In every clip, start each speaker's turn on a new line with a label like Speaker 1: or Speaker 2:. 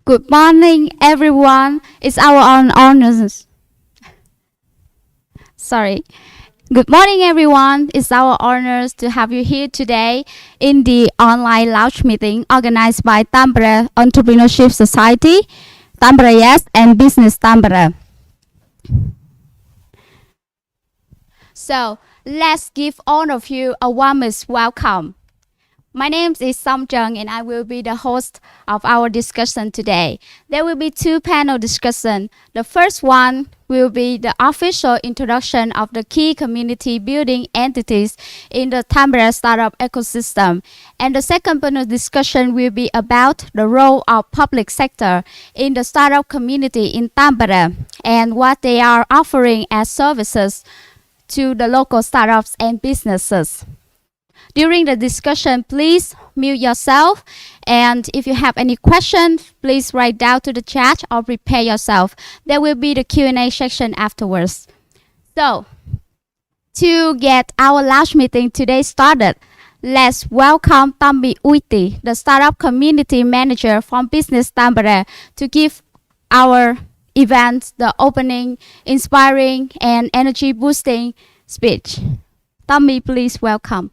Speaker 1: Good morning, everyone. It's our honors. Sorry. Good morning, everyone. It's our honors to have you here today in the online launch meeting organized by Tampere Entrepreneurship Society, Tampere Yes, and Business Tampere. So let's give all of you a warmest welcome. My name is Som Jung and I will be the host of our discussion today. There will be two panel discussions. The first one will be the official introduction of the key community building entities in the Tampere startup ecosystem. And the second panel discussion will be about the role of public sector in the startup community in Tampere and what they are offering as services to the local startups and businesses. During the discussion, please mute yourself. And if you have any questions, please write down to the chat or prepare yourself. There will be the Q&A section afterwards. So, to get our launch meeting today started, let's welcome Tommy Uiti, the Startup Community Manager from Business Tampere, to give our event the opening, inspiring, and energy-boosting speech. Tommy, please welcome.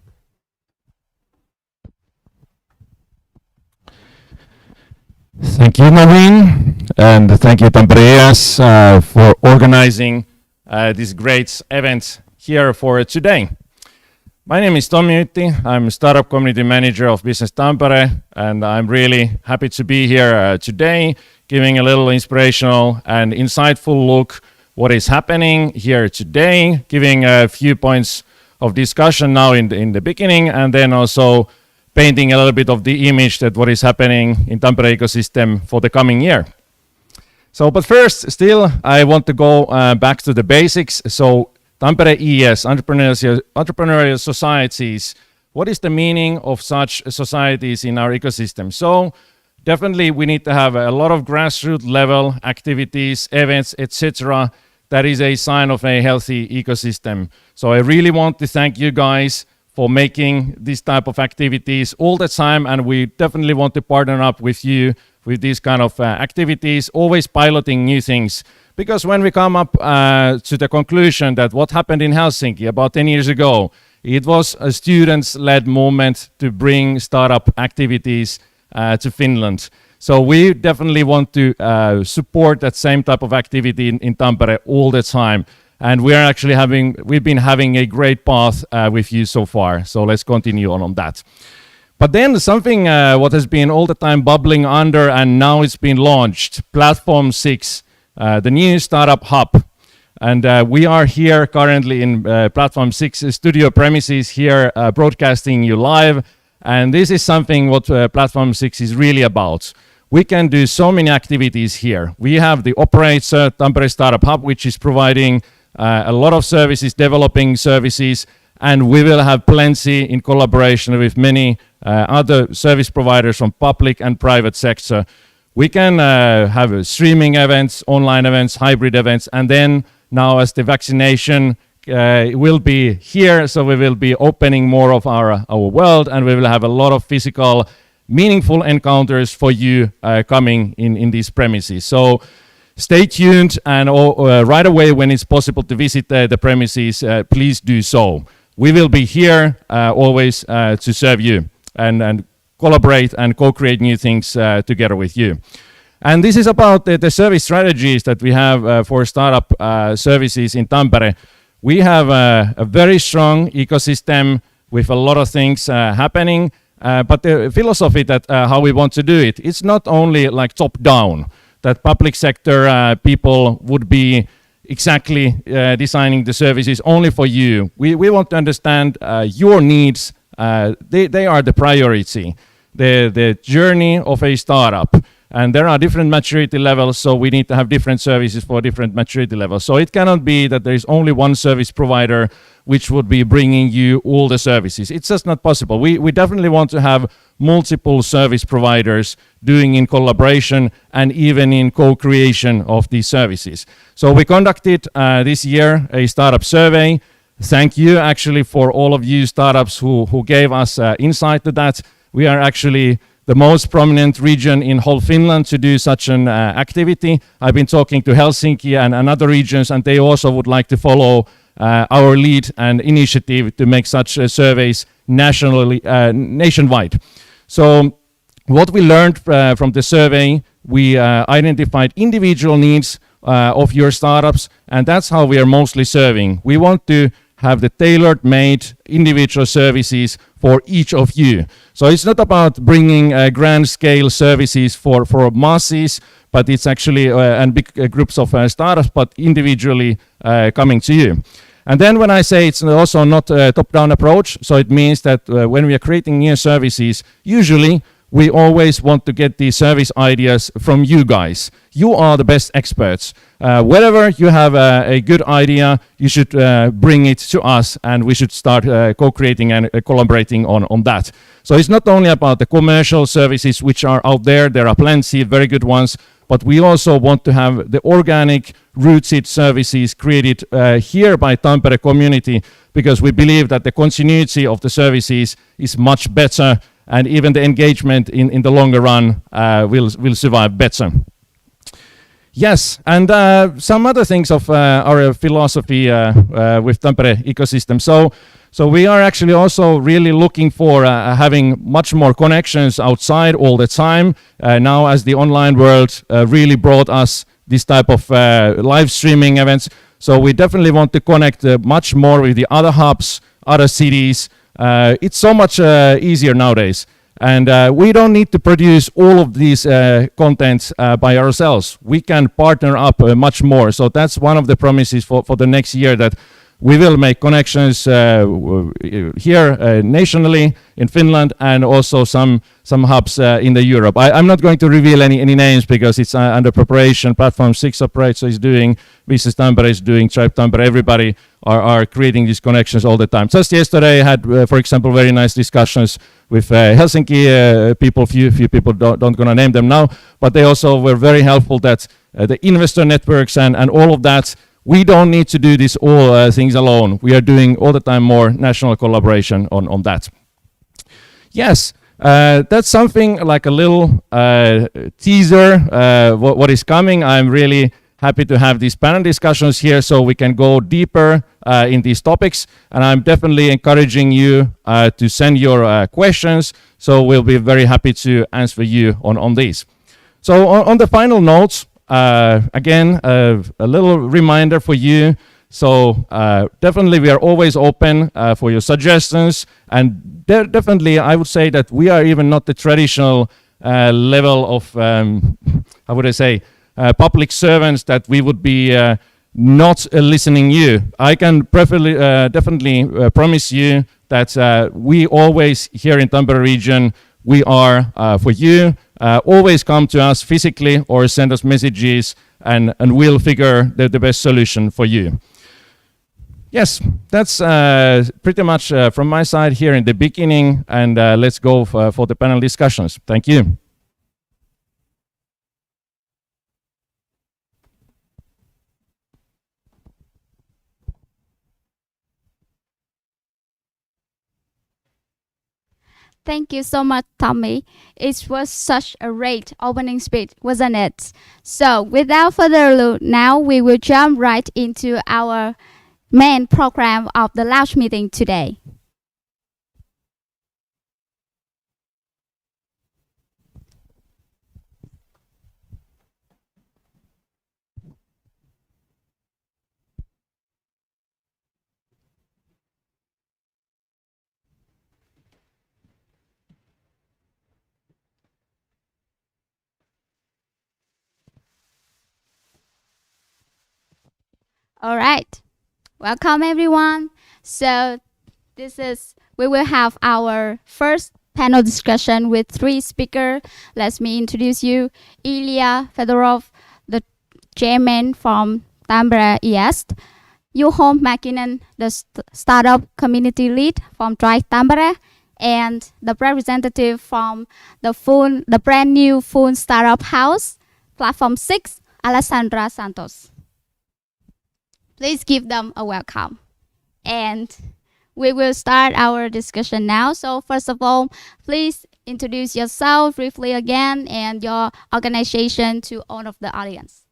Speaker 2: Thank you, Naveen, and thank you, Tampereas, for organizing this great event here for today. My name is Tommi Utti. I'm Startup Community Manager of Business Tampere, and I'm really happy to be here today, giving a little inspirational and insightful look what is happening here today, giving a few points of discussion now in the beginning, and then also painting a little bit of the image that what is happening in Tampere ecosystem for the coming year. So, but first, still, I want to go back to the basics. So, Tampere ES, entrepreneurial societies, what is the meaning of such societies in our ecosystem? So, definitely we need to have a lot of grassroots level activities, events, etc. That is a sign of a healthy ecosystem. So, I really want to thank you guys for making this type of activities all the time, and we definitely want to partner up with you with these kind of activities, always piloting new things. Because when we come up to the conclusion that what happened in Helsinki about 10 years ago, it was a students-led movement to bring startup activities to Finland. So we definitely want to support that same type of activity in Tampere all the time. And we've been having a great path with you so far. So let's continue on that. But then something what has been all the time bubbling under and now it's been launched, Platform 6, the new startup hub. And we are here currently in Platform 6 studio premises here broadcasting you live. And this is something what Platform 6 is really about. We can do so many activities here. We have the operator, Tampere Startup Hub, which is providing a lot of services, developing services, and we will have plenty in collaboration with many other service providers from public and private sector. We can have streaming events, online events, hybrid events, and then now as the vaccination will be here, so we will be opening more of our world, and we will have a lot of physical, meaningful encounters for you coming in these premises. So stay tuned, and right away when it's possible to visit the premises, please do so. We will be here always to serve you and collaborate and co-create new things together with you. And this is about the service strategies that we have for startup services in Tampere. We have a very strong ecosystem with a lot of things happening, but the philosophy that how we want to do it, it's not only like top down, that public sector people would be exactly designing the services only for you. We want to understand your needs. They are the priority, the journey of a startup. And there are different maturity levels, so we need to have different services for different maturity levels. So it cannot be that there is only one service provider which would be bringing you all the services. It's just not possible. We definitely want to have multiple service providers doing in collaboration and even in co-creation of these services. So we conducted this year a startup survey. thank you actually for all of you startups who gave us insight to that. We are actually the most prominent region in whole Finland to do such an activity. I've been talking to Helsinki and other regions, and they also would like to follow our lead and initiative to make such surveys nationwide. So what we learned from the survey, we identified individual needs of your startups, and that's how we are mostly serving. We want to have the tailor-made individual services for each of you. So it's not about bringing grand-scale services for masses, but it's actually and big groups of startups, but individually coming to you. And then when I say it's also not a top-down approach, so it means that when we are creating new services, usually we always want to get these service ideas from you guys. You are the best experts. Wherever you have a good idea, you should bring it to us, and we should start co-creating and collaborating on that. So it's not only about the commercial services which are out there. There are plenty of very good ones, but we also want to have the organic, rooted services created here by Tampere community, because we believe that the continuity of the services is much better, and even the engagement in the longer run will survive better. Yes, and some other things of our philosophy with Tampere ecosystem. So we are actually also really looking for having much more connections outside all the time. Now as the online world really brought us this type of live streaming events. So we definitely want to connect much more with the other hubs, other cities. It's so much easier nowadays. And we don't need to produce all of these contents by ourselves. We can partner up much more. So that's one of the promises for the next year, that we will make connections here nationally in Finland, and also some hubs in the Europe. I'm not going to reveal any names because it's under preparation. Platform 6 operator is doing, Business Tampere is doing, Tribe Tampere, everybody are creating these connections all the time. Just yesterday I had, for example, very nice discussions with Helsinki people, few people, don't gonna name them now, but they also were very helpful that the investor networks and all of that, we don't need to do this all things alone. We are doing all the time more national collaboration on that. Yes, that's something like a little teaser, what is coming. I'm really happy to have these panel discussions here so we can go deeper in these topics. And I'm definitely encouraging you to send your questions. So we'll be very happy to answer you on these. So on the final notes, again, a little reminder for you. So definitely we are always open for your suggestions, and definitely I would say that we are even not the traditional level of, how would I say, public servants that we would be not listening you. I can definitely promise you that we always here in Tampere region, we are for you. Always come to us physically or send us messages, and we'll figure the best solution for you. Yes, that's pretty much from my side here in the beginning, and let's go for the panel discussions. Thank you.
Speaker 1: Thank you so much, Tommy. It was such a great opening speech, wasn't it? So without further ado, now we will jump right into our main program of the launch meeting today. All right, welcome everyone. So we will have our first panel discussion with 3 speakers. Let me introduce you, Ilya Fedorov, the chairman from Tampere East, Juho Mäkinen, the startup community lead from Tribe Tampere, and the representative from the brand new phone startup house, Platform 6, Alessandra Santos. Please give them a welcome. And we will start our discussion now. So first of all, please introduce yourself briefly again and your organization to all of the audience.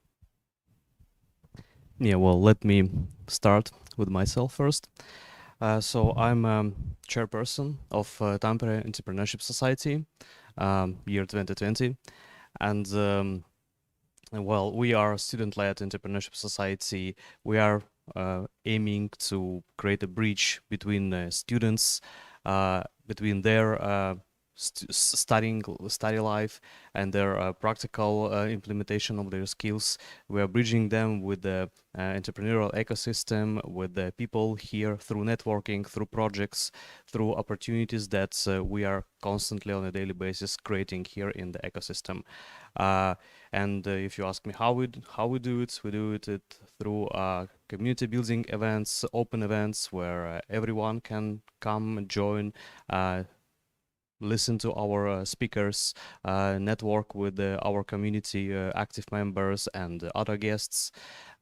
Speaker 3: Yeah, well, let me start with myself first. So I'm chairperson of Tampere Entrepreneurship Society, year 2020, and well, we are a student-led entrepreneurship society. We are aiming to create a bridge between students, between their study life and their practical implementation of their skills. We are bridging them with the entrepreneurial ecosystem, with the people here through networking, through projects, through opportunities that we are constantly on a daily basis creating here in the ecosystem. And if you ask me how we do it through community building events, open events where everyone can come and join, listen to our speakers, network with our community active members and other guests,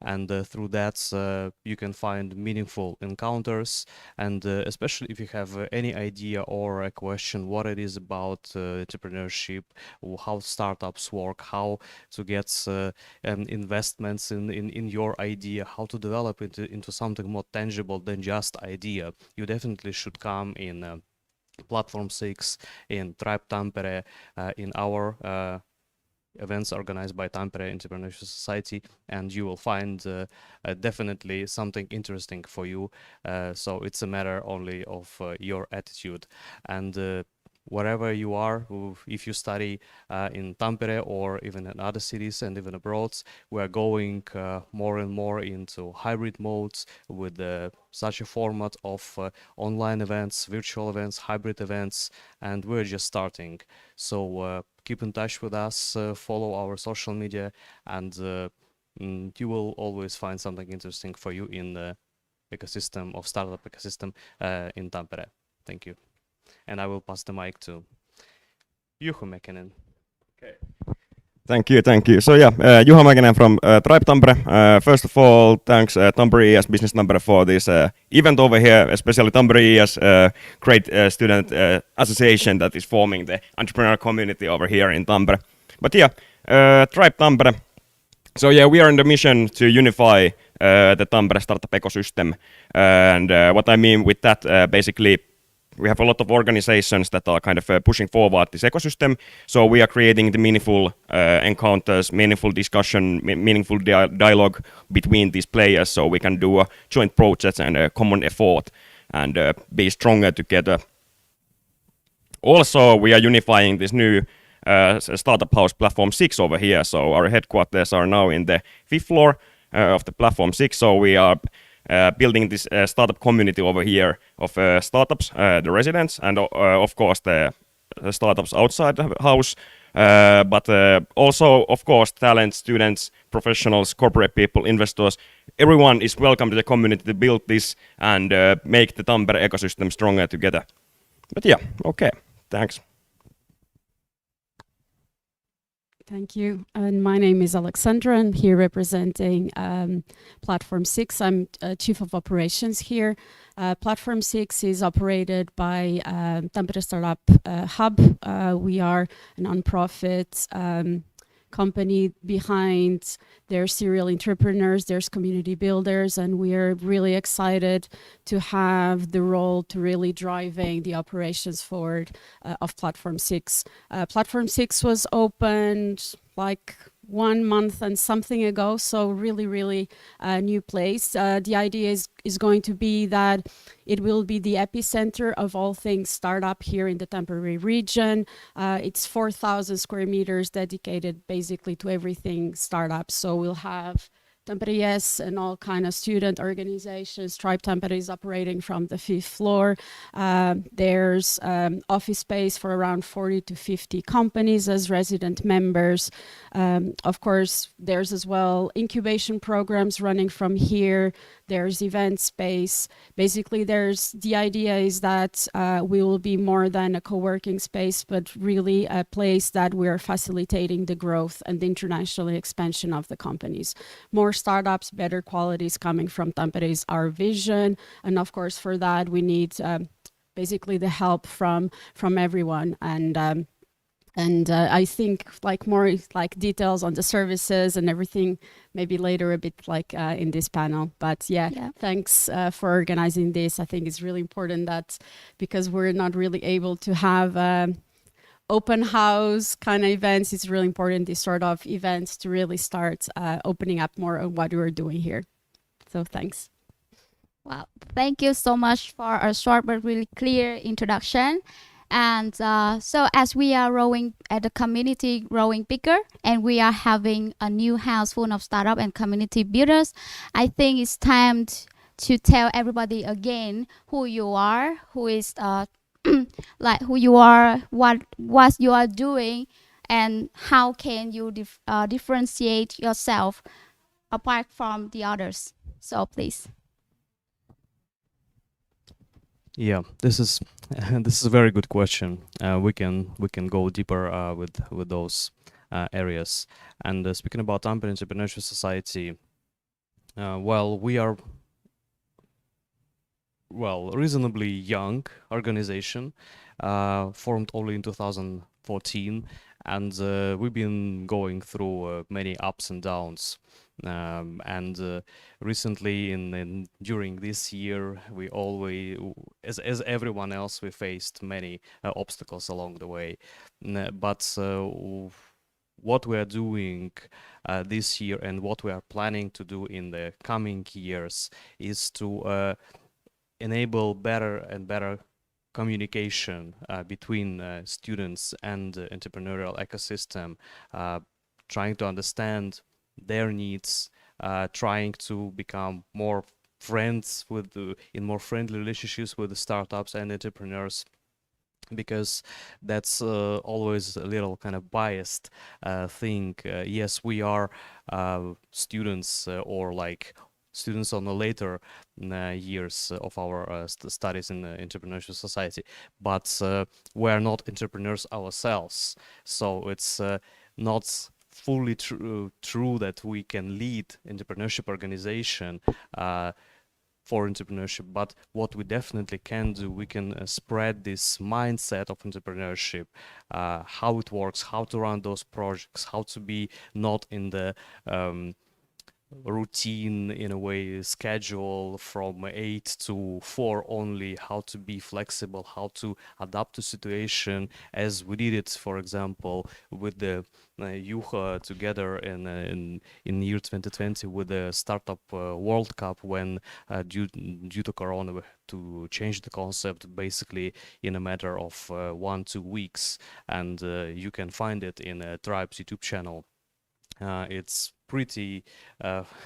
Speaker 3: and through that you can find meaningful encounters. And especially if you have any idea or a question what it is about entrepreneurship, how startups work, how to get investments in your idea, how to develop it into something more tangible than just idea, you definitely should come in Platform 6, in Tribe Tampere, in our events organized by Tampere Entrepreneurship Society, and you will find definitely something interesting for you. So it's a matter only of your attitude. And wherever you are, if you study in Tampere or even in other cities and even abroad, we are going more and more into hybrid modes with such a format of online events, virtual events, hybrid events, and we're just starting. So keep in touch with us, follow our social media, and you will always find something interesting for you in the ecosystem of startup ecosystem in Tampere. Thank you. And I will pass the mic to Juho Mäkinen.
Speaker 4: Okay. Thank you. So Juho Mäkinen from Tribe Tampere. First of all, thanks Tampere ES Business Tampere for this event over here, especially Tampere ES, great student association that is forming the entrepreneurial community over here in Tampere. But Tribe Tampere. So we are on the mission to unify the Tampere startup ecosystem. And what I mean with that, basically, we have a lot of organizations that are kind of pushing forward this ecosystem. So we are creating the meaningful encounters, meaningful discussion, meaningful dialogue between these players, so we can do joint projects and a common effort and be stronger together. Also, we are unifying this new startup house Platform 6 over here. So our headquarters are now in the 5th floor of the Platform 6. So we are building this startup community over here of startups, the residents, and of course the startups outside the house, but also of course talent, students, professionals, corporate people, investors. Everyone is welcome to the community to build this and make the Tampere ecosystem stronger together. But okay, thanks.
Speaker 5: Thank you. And my name is Alexandra. I'm here representing Platform 6. I'm Chief of Operations here. Platform 6 is operated by Tampere Startup Hub. We are a non-profit company behind. There's serial entrepreneurs, there's community builders, and we are really excited to have the role to really driving the operations forward of Platform 6. Platform 6 was opened like 1 month and something ago, so really new place. The idea is going to be that it will be the epicenter of all things startup here in the Tampere region. It's 4,000 square meters dedicated basically to everything startup. So we'll have Tampere ES and all kind of student organizations. Tribe Tampere is operating from the 5th floor. There's office space for around 40 to 50 companies as resident members. Of course, there's as well incubation programs running from here. There's event space. Basically, the idea is that we will be more than a co-working space, but really a place that we're facilitating the growth and the international expansion of the companies. More startups, better qualities coming from Tampere is our vision. And of course, for that, we need basically the help from everyone. And I think like more like details on the services and everything, maybe later a bit like in this panel. But yeah. Thanks for organizing this. I think it's really important that because we're not really able to have open house kind of events, it's really important these sort of events to really start opening up more of what we're doing here. So thanks.
Speaker 1: Well, thank you so much for a short but really clear introduction. And so as we are growing at the community growing bigger and we are having a new house full of startup and community builders, I think it's time to tell everybody again who you are, who is like who you are, what you are doing, and how can you differentiate yourself apart from the others. So please.
Speaker 3: Yeah, this is this is a very good question. We can go deeper with those areas. And speaking about Tampere Entrepreneurship Society, well, we are reasonably young organization, formed only in 2014, and we've been going through many ups and downs. And recently, during this year, we always, as everyone else, we faced many obstacles along the way. But what we are doing this year and what we are planning to do in the coming years is to enable better and better communication between students and the entrepreneurial ecosystem, trying to understand their needs, trying to become more friends in more friendly relationships with the startups and entrepreneurs, because that's always a little kind of biased thing. Yes, we are students or like students on the later years of our studies in the Entrepreneurship Society, but we are not entrepreneurs ourselves, so it's not fully true that we can lead entrepreneurship organization for entrepreneurship. But what we definitely can do, we can spread this mindset of entrepreneurship, how it works, how to run those projects, how to be not in the routine, in a way, schedule from 8 to 4 only, how to be flexible, how to adapt to situation, as we did it, for example, with the Juha together in year 2020 with the Startup World Cup, when due to Corona we had to change the concept basically in a matter of 1-2 weeks, and you can find it in Tribe's YouTube channel. It's pretty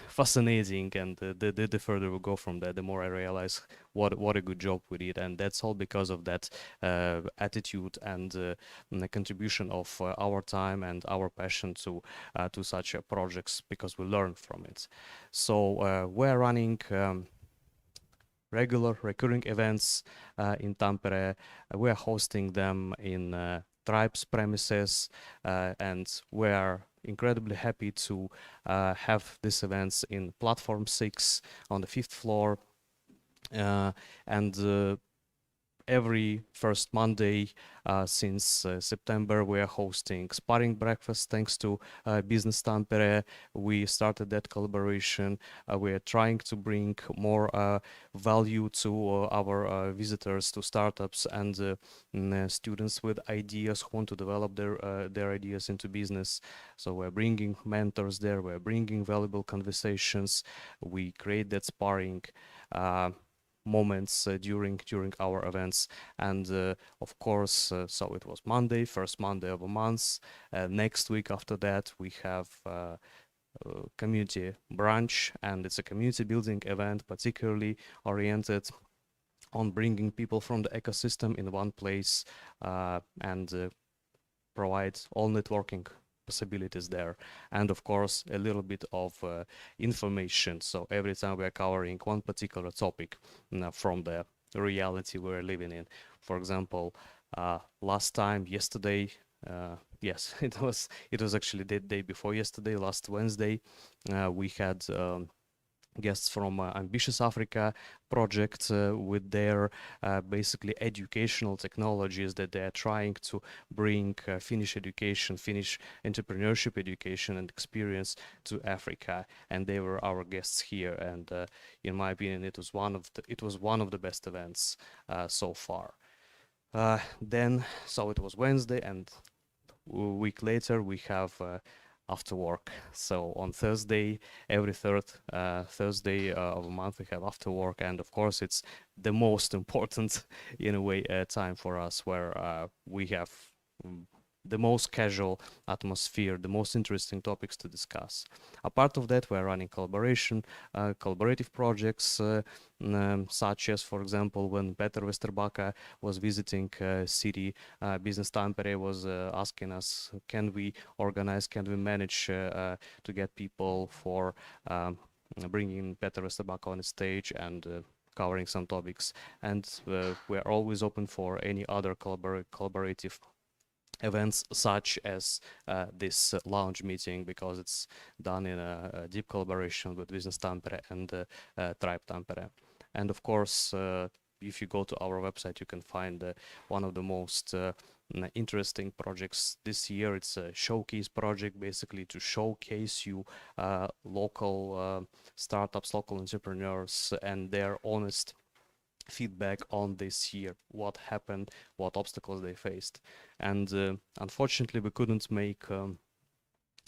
Speaker 3: fascinating, and the further we go from that, the more I realize what a good job we did, and that's all because of that attitude and the contribution of our time and our passion to such projects, because we learn from it. So we're running regular recurring events in Tampere. We're hosting them in Tribe's premises, and we're incredibly happy to have these events in Platform 6 on the 5th floor, and every first Monday since September we are hosting sparring breakfast thanks to Business Tampere. We started that collaboration. We are trying to bring more value to our visitors, to startups and students with ideas who want to develop their ideas into business. So we're bringing mentors there, we're bringing valuable conversations, we create that sparring moments during our events. And of course, so it was Monday, first Monday of a month. Next week after that we have community brunch, and it's a community building event particularly oriented on bringing people from the ecosystem in one place and provide all networking possibilities there, and of course a little bit of information. So every time we are covering one particular topic from the reality we're living in. For example, yesterday Yes, it was actually the day before yesterday, last Wednesday. We had guests from Ambitious Africa project with their basically educational technologies that they are trying to bring Finnish education, Finnish entrepreneurship education and experience to Africa, and they were our guests here. And in my opinion, it was one of the best events so far. So it was Wednesday, and a week later we have after work. So on Thursday, every third Thursday of a month, we have after work, and of course it's the most important in a way time for us, where we have the most casual atmosphere, the most interesting topics to discuss. Apart of that, we're running collaborative projects, such as, for example, when Peter Westerbacka was visiting city, Business Tampere was asking us, can we manage to get people for bringing Peter Westerbacka on the stage and covering some topics. And we're always open for any other collaborative events, such as this lounge meeting, because it's done in a deep collaboration with Business Tampere and Tribe Tampere. And of course, if you go to our website, you can find one of the most interesting projects this year. It's a showcase project, basically to showcase you local startups, local entrepreneurs, and their honest feedback on this year, what happened, what obstacles they faced. And unfortunately we couldn't make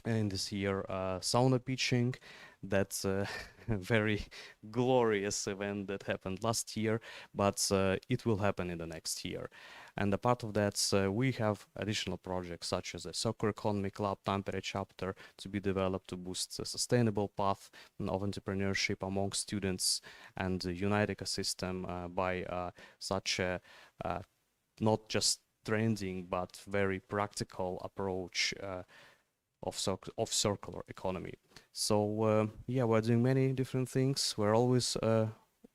Speaker 3: in this year sauna pitching. That's a very glorious event that happened last year, but it will happen in the next year. And a part of that, we have additional projects such as a Circular Economy Club Tampere chapter to be developed to boost a sustainable path of entrepreneurship among students, and unite ecosystem by such a not just trending but very practical approach of circular economy. So yeah, we're doing many different things. We're always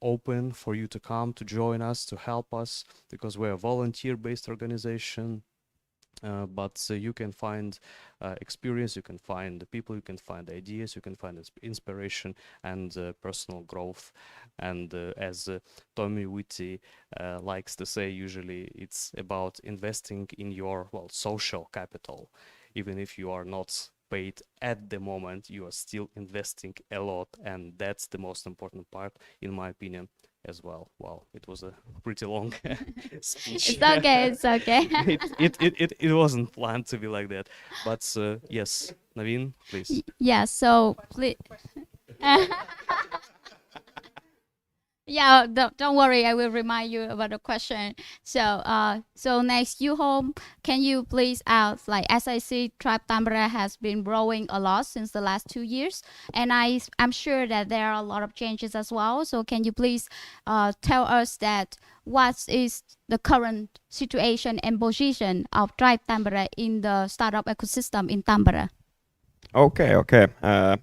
Speaker 3: open for you to come, to join us, to help us, because we're a volunteer-based organization. But you can find experience, you can find the people, you can find ideas, you can find inspiration and personal growth. And as Tommy Whitty likes to say, usually it's about investing in your, well, social capital. Even if you are not paid at the moment, you are still investing a lot, and that's the most important part, in my opinion, as well. Wow, it was a pretty long speech.
Speaker 1: It's okay, it's okay.
Speaker 3: It wasn't planned to be like that, but yes, Naveen, please.
Speaker 1: Yeah, so please. Yeah, don't worry, I will remind you about the question. So next, Juho, can you please add, like, as I see, Tribe Tampere has been growing a lot since the last 2 years, and I'm sure that there are a lot of changes as well. So can you please tell us that what is the current situation and position of Tribe Tampere in the startup ecosystem in Tampere?
Speaker 4: Okay.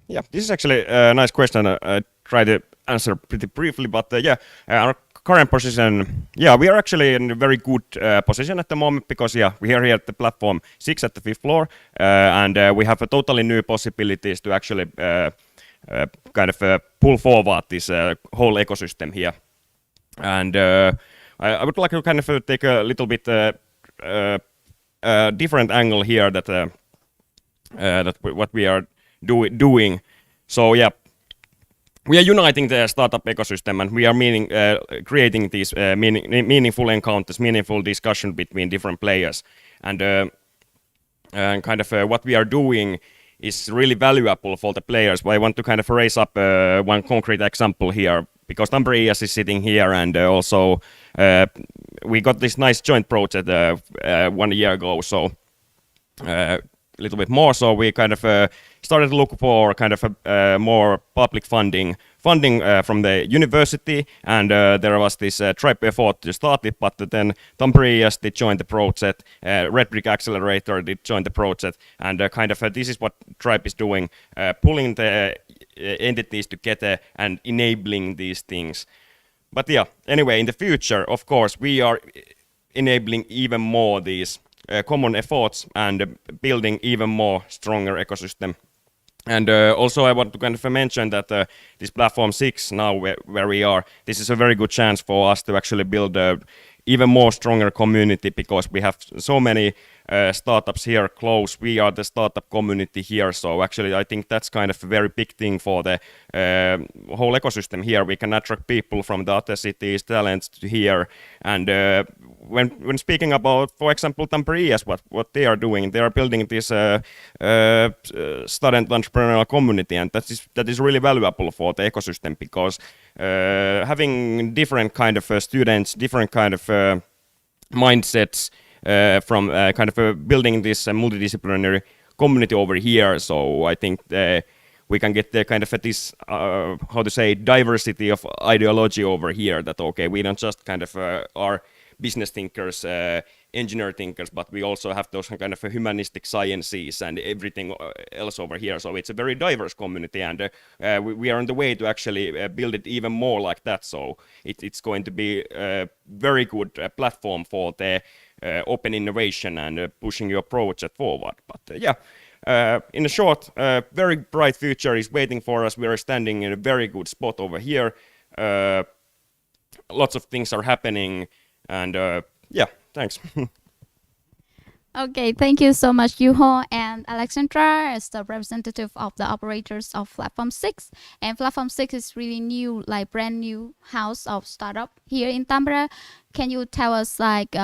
Speaker 4: Yeah, this is actually a nice question. I try to answer pretty briefly, but yeah, our current position, yeah, we are actually in a very good position at the moment, because yeah, we are here at the platform 6 at the 5th floor, and we have a totally new possibilities to actually kind of pull forward this whole ecosystem here. And I would like to kind of take a little bit different angle here, that what we are doing. So yeah, we are uniting the startup ecosystem, and we are creating these meaningful encounters, meaningful discussion between different players. And kind of what we are doing is really valuable for the players. But I want to kind of raise up one concrete example here, because Tampere IS is sitting here, and also we got this nice joint project 1 year ago. So a little bit more, so we kind of started to look for kind of more public funding from the university, and there was this Tribe effort to start it, but then Tampere IS did join the project, Red Brick Accelerator did join the project, and kind of this is what Tribe is doing, pulling the entities together and enabling these things. But yeah, anyway, in the future, of course, we are enabling even more these common efforts and building even more stronger ecosystem. And also I want to kind of mention that this platform 6 now where we are, this is a very good chance for us to actually build a even more stronger community, because we have so many startups here close. We are the startup community here, so actually I think that's kind of a very big thing for the whole ecosystem here. We can attract people from the other cities, talents to here, and when speaking about, for example, Tampere, what they are doing, they are building this student entrepreneurial community, and that is really valuable for the ecosystem, because having different kind of students, different kind of mindsets from kind of building this multidisciplinary community over here. So I think we can get the kind of this how to say, diversity of ideology over here, that okay, we don't just kind of are business thinkers, engineer thinkers, but we also have those kind of humanistic sciences and everything else over here. So it's a very diverse community, and we are on the way to actually build it even more like that. So it's going to be a very good platform for the open innovation and pushing your project forward. But in a short, very bright future is waiting for us. We are standing in a very good spot over here. Lots of things are happening. And thanks.
Speaker 1: Okay, thank you so much, Juho and Alexandra, as the representative of the operators of Platform 6. And Platform 6 is really new, like brand new house of startup here in Tampere. Can you tell us like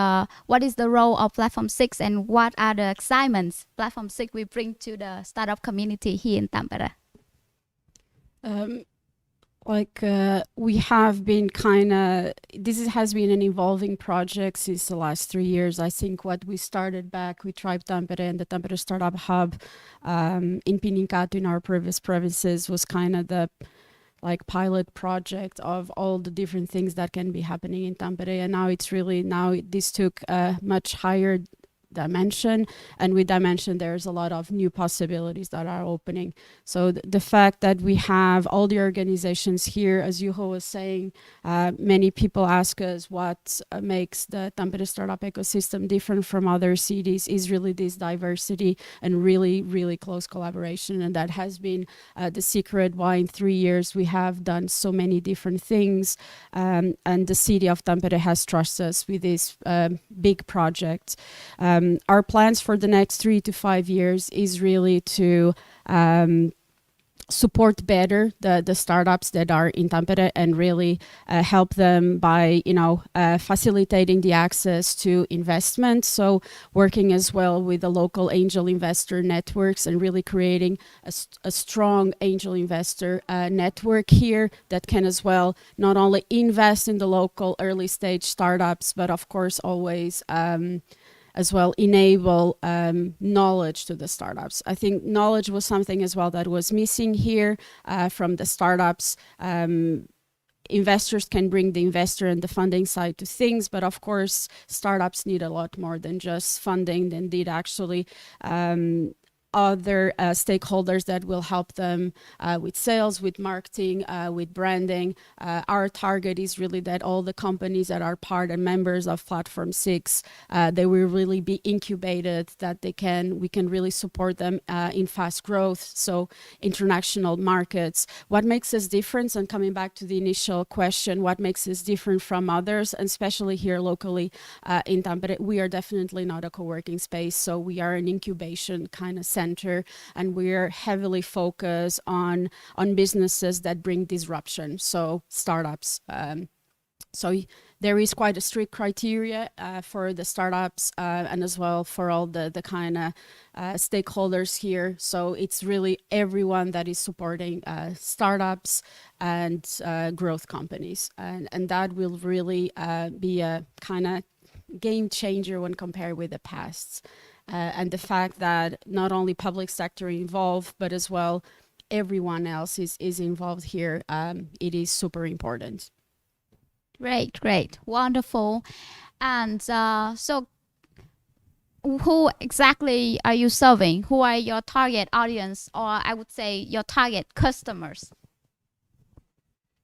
Speaker 1: what is the role of Platform 6 and what are the excitements Platform 6 will bring to the startup community here in Tampere?
Speaker 5: We have been this has been an evolving project since the last 3 years. I think what we started back with Tribe Tampere and the Tampere Startup Hub in Pininkatu in our previous provinces was kind of the pilot project of all the different things that can be happening in Tampere. And now this took a much higher dimension, and with dimension there's a lot of new possibilities that are opening. So the fact that we have all the organizations here, as Juho was saying, many people ask us what makes the Tampere startup ecosystem different from other cities is really this diversity and really, really close collaboration. And that has been the secret why in 3 years we have done so many different things, and the city of Tampere has trusted us with this big project. Our plans for the next 3 to 5 years is really to support better the startups that are in Tampere and really help them by facilitating the access to investment. So working as well with the local angel investor networks and really creating a strong angel investor network here that can as well not only invest in the local early stage startups, but of course always as well enable knowledge to the startups. I think knowledge was something as well that was missing here from the startups. Investors can bring the investor and the funding side to things, but of course startups need a lot more than just funding. They need actually other stakeholders that will help them with sales, with marketing, with branding. Our target is really that all the companies that are part and members of Platform 6, they will really be incubated, that we can really support them in fast growth, so international markets. What makes us different, and coming back to the initial question, what makes us different from others, and especially here locally in Tampere, we are definitely not a co-working space, so we are an incubation kind of center, and we're heavily focused on businesses that bring disruption, so startups. So there is quite a strict criteria for the startups and as well for all the kind of stakeholders here. So it's really everyone that is supporting startups and growth companies, and that will really be a kind of game changer when compared with the past. And the fact that not only public sector involved, but as well everyone else is involved here, it is super important.
Speaker 1: Great, wonderful. And so who exactly are you serving? Who are your target audience, or I would say your target customers?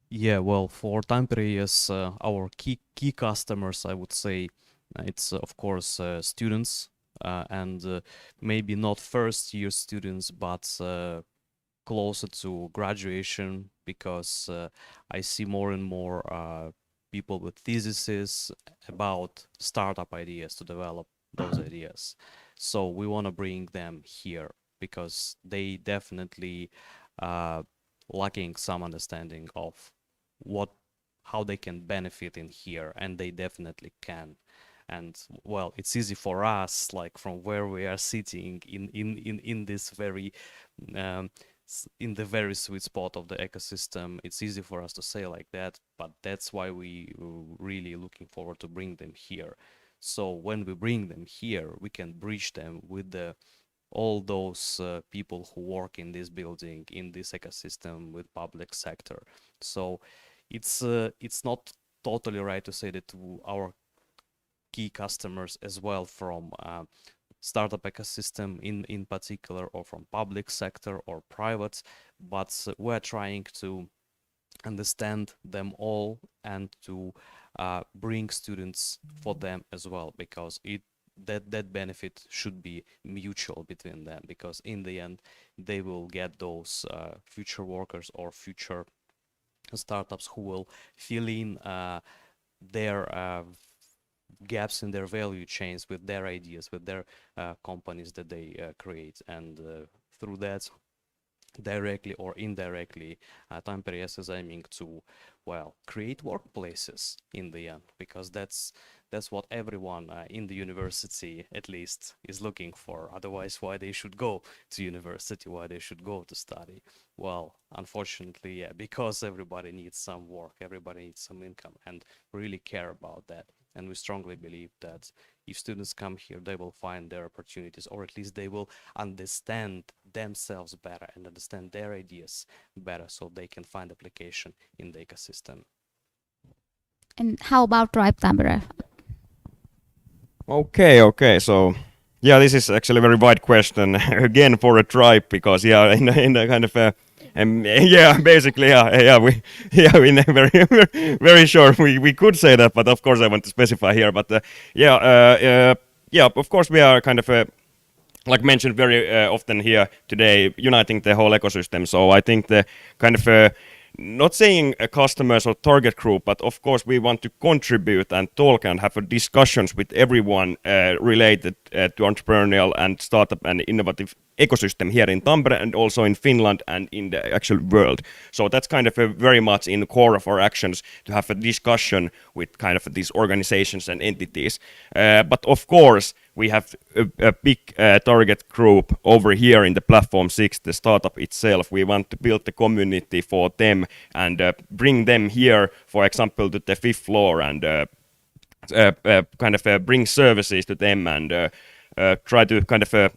Speaker 3: Yeah, well, for Tampere, yes, our key customers, I would say, it's of course students, and maybe not first year students, but closer to graduation, because I see more and more people with theses about startup ideas to develop those ideas. So we want to bring them here because they definitely lacking some understanding of how they can benefit in here, and they definitely can. And well, it's easy for us, like from where we are sitting in this very in the very sweet spot of the ecosystem. It's easy for us to say like that, but that's why we really looking forward to bring them here. So when we bring them here, we can bridge them with all those people who work in this building, in this ecosystem, with public sector. So it's not totally right to say that our key customers as well from startup ecosystem in particular, or from public sector or private, but we're trying to understand them all and to bring students for them as well, because that benefit should be mutual between them, because in the end they will get those future workers or future startups who will fill in their gaps in their value chains with their ideas, with their companies that they create, and through that, directly or indirectly, Tampere ES is aiming to, well, create workplaces in the end, because that's what everyone in the university at least is looking for. Otherwise, why they should go to university, why they should go to study? Well, unfortunately, yeah, because everybody needs some work, everybody needs some income, and really care about that. And we strongly believe that if students come here, they will find their opportunities, or at least they will understand themselves better and understand their ideas better, so they can find application in the ecosystem.
Speaker 1: And how about Tribe Tampere?
Speaker 4: Okay. So, yeah, this is actually a very wide question again for a tribe, because yeah, in a kind of a yeah, basically, we never very sure we could say that, but of course I want to specify here. But yeah, of course we are kind of like mentioned very often here today, uniting the whole ecosystem. So I think the kind of not saying customers or target group, but of course we want to contribute and talk and have discussions with everyone related to entrepreneurial and startup and innovative ecosystem here in Tampere, and also in Finland and in the actual world. So that's kind of very much in the core of our actions, to have a discussion with kind of these organizations and entities. But of course, we have a big target group over here in the Platform 6, the startup itself. We want to build the community for them and bring them here, for example, to the 5th floor, and kind of bring services to them, and try to kind of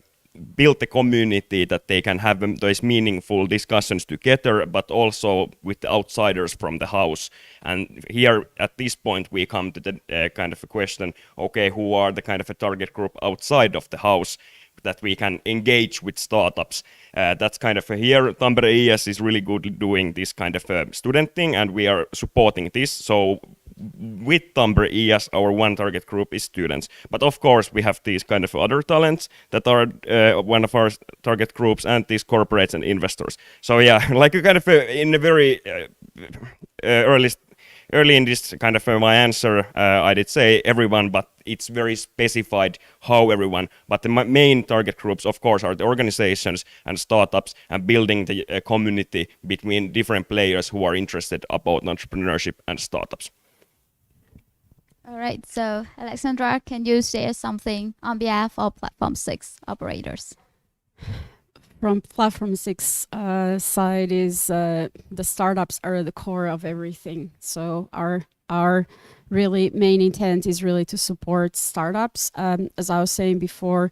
Speaker 4: build the community that they can have those meaningful discussions together, but also with the outsiders from the house. And here at this point we come to the kind of a question, okay, who are the kind of a target group outside of the house that we can engage with startups? That's kind of here Tampere ES is really good doing this kind of student thing, and we are supporting this. So with Tampere ES, our one target group is students. But of course, we have these kind of other talents that are one of our target groups, and these corporates and investors. So yeah, like kind of in a very early in this kind of my answer, I did say everyone, but it's very specified how everyone. But the main target groups, of course, are the organizations and startups, and building the community between different players who are interested about entrepreneurship and startups.
Speaker 1: All right, so Alexandra, can you share something on behalf of Platform 6 operators?
Speaker 5: From Platform 6 side is the startups are the core of everything. So our really main intent is really to support startups. As I was saying before,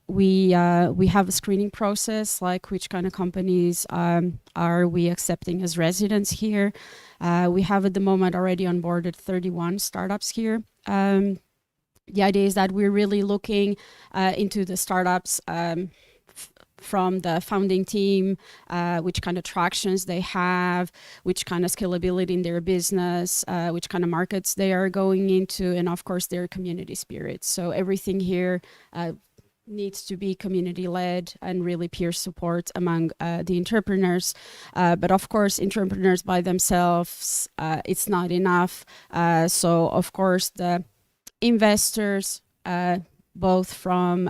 Speaker 5: we have a screening process, like which kind of companies are we accepting as residents here. We have at the moment already onboarded 31 startups here. The idea is that we're really looking into the startups from the founding team, which kind of tractions they have, which kind of scalability in their business, which kind of markets they are going into, and of course their community spirit. So everything here needs to be community-led and really peer support among the entrepreneurs. But of course, entrepreneurs by themselves, it's not enough. So of course, the investors, both from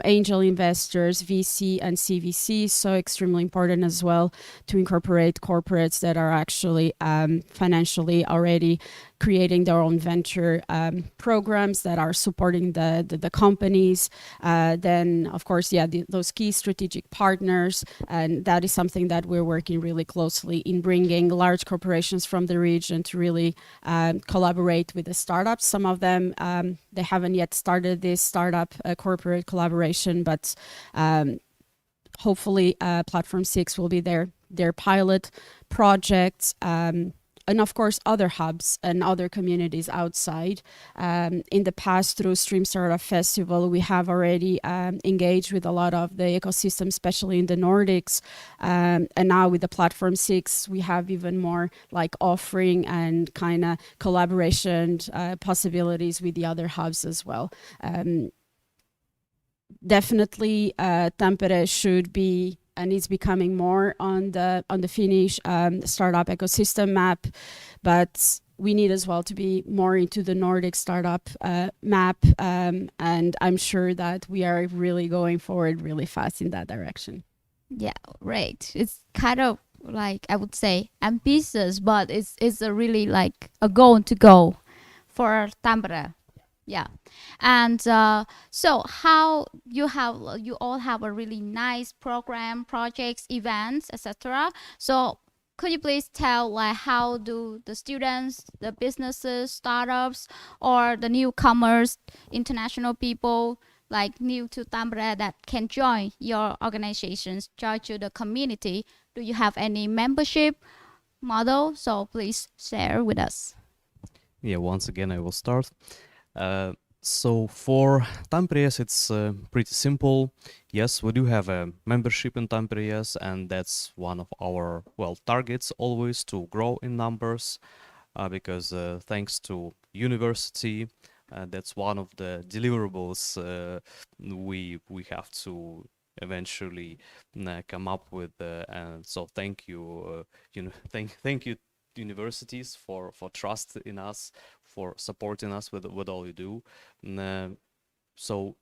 Speaker 5: angel investors, VC and CVC, so extremely important as well to incorporate corporates that are actually financially already creating their own venture programs that are supporting the companies. Then, of course, those key strategic partners, and that is something that we're working really closely in bringing large corporations from the region to really collaborate with the startups. Some of them, they haven't yet started this startup corporate collaboration, but hopefully Platform 6 will be their pilot project. And of course, other hubs and other communities outside. In the past, through Stream Startup Festival, we have already engaged with a lot of the ecosystem, especially in the Nordics. And now with the Platform 6, we have even more like offering and kind of collaboration possibilities with the other hubs as well. Definitely, Tampere should be, and it's becoming more on the Finnish startup ecosystem map, but we need as well to be more into the Nordic startup map, and I'm sure that we are really going forward really fast in that direction.
Speaker 1: Yeah, right. It's kind of like, I would say, ambitious, but it's a really like a goal to go for Tampere. Yeah. And so how you all have a really nice program, projects, events, etc. So could you please tell like how do the students, the businesses, startups, or the newcomers, international people like new to Tampere that can join your organizations, join to the community? Do you have any membership model? So please share with us.
Speaker 3: Yeah, once again, I will start. So for Tampere, it's pretty simple. Yes, we do have a membership in Tampere, and that's one of our targets always to grow in numbers, because thanks to university, that's one of the deliverables we have to eventually come up with. And so thank you, thank you universities for trust in us, for supporting us with all you do. So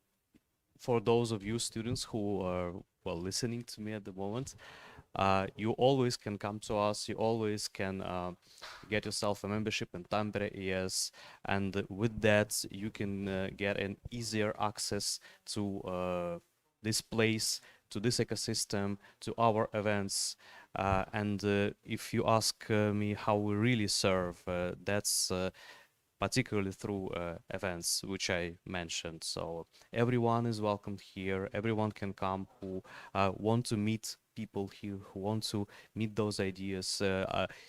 Speaker 3: for those of you students who are listening to me at the moment, you always can come to us, you always can get yourself a membership in Tampere ES, and with that you can get an easier access to this place, to this ecosystem, to our events. And if you ask me how we really serve, that's particularly through events which I mentioned. So everyone is welcomed here, everyone can come who want to meet people here, who want to meet those ideas,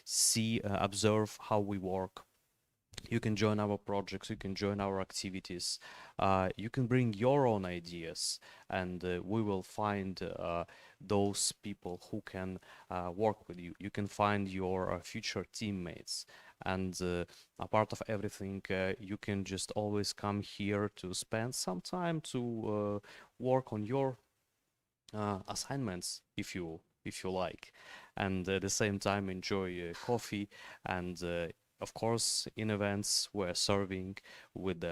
Speaker 3: see, observe how we work. You can join our projects, you can join our activities, you can bring your own ideas, and we will find those people who can work with you. You can find your future teammates, and a part of everything, you can just always come here to spend some time to work on your assignments if you like, and at the same time enjoy coffee, and of course in events we're serving with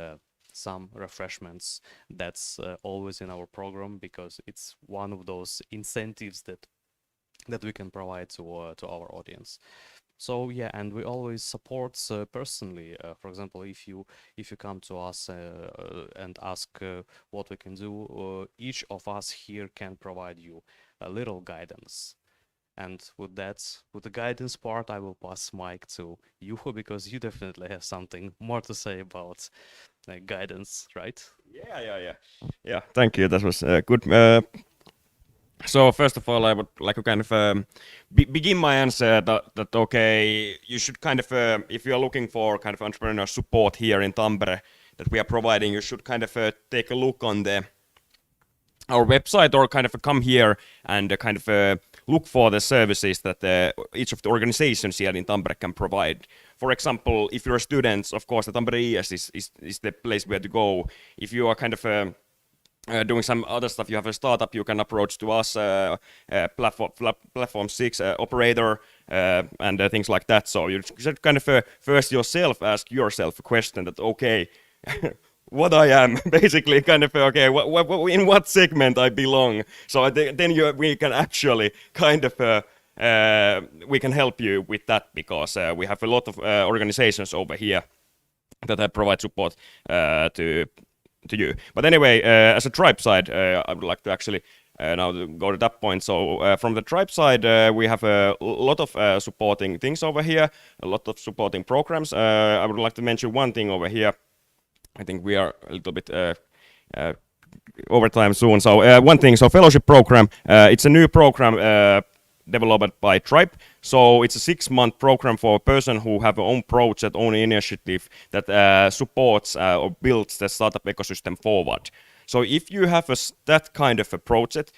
Speaker 3: some refreshments. That's always in our program, because it's one of those incentives that we can provide to our audience. So yeah, and we always support personally. For example, if you come to us and ask what we can do, each of us here can provide you a little guidance. And with the guidance part, I will pass mic to Juho, because you definitely have something more to say about guidance, right?
Speaker 4: Yeah, thank you. That was good. So first of all, I would like to kind of begin my answer that okay, you should kind of, if you are looking for kind of entrepreneur support here in Tampere that we are providing, you should kind of take a look on the our website or kind of come here and kind of look for the services that each of the organizations here in Tampere can provide. For example, if you're students, of course, the Tampere IS is the place where to go. If you are kind of doing some other stuff, you have a startup, you can approach to us, platform 6 operator, and things like that. So you should kind of first yourself ask yourself a question that, okay, what I am, basically, kind of, okay, in what segment I belong. So then we can actually kind of, we can help you with that, because we have a lot of organizations over here that provide support to you. But anyway, as a tribe side, I would like to actually now go to that point. So from the tribe side, we have a lot of supporting things over here, a lot of supporting programs. I would like to mention one thing over here. I think we are a little bit over time soon. So one thing, so fellowship program, it's a new program developed by Tribe. So it's a 6-month program for a person who have their own project, own initiative that supports or builds the startup ecosystem forward. So if you have that kind of a project,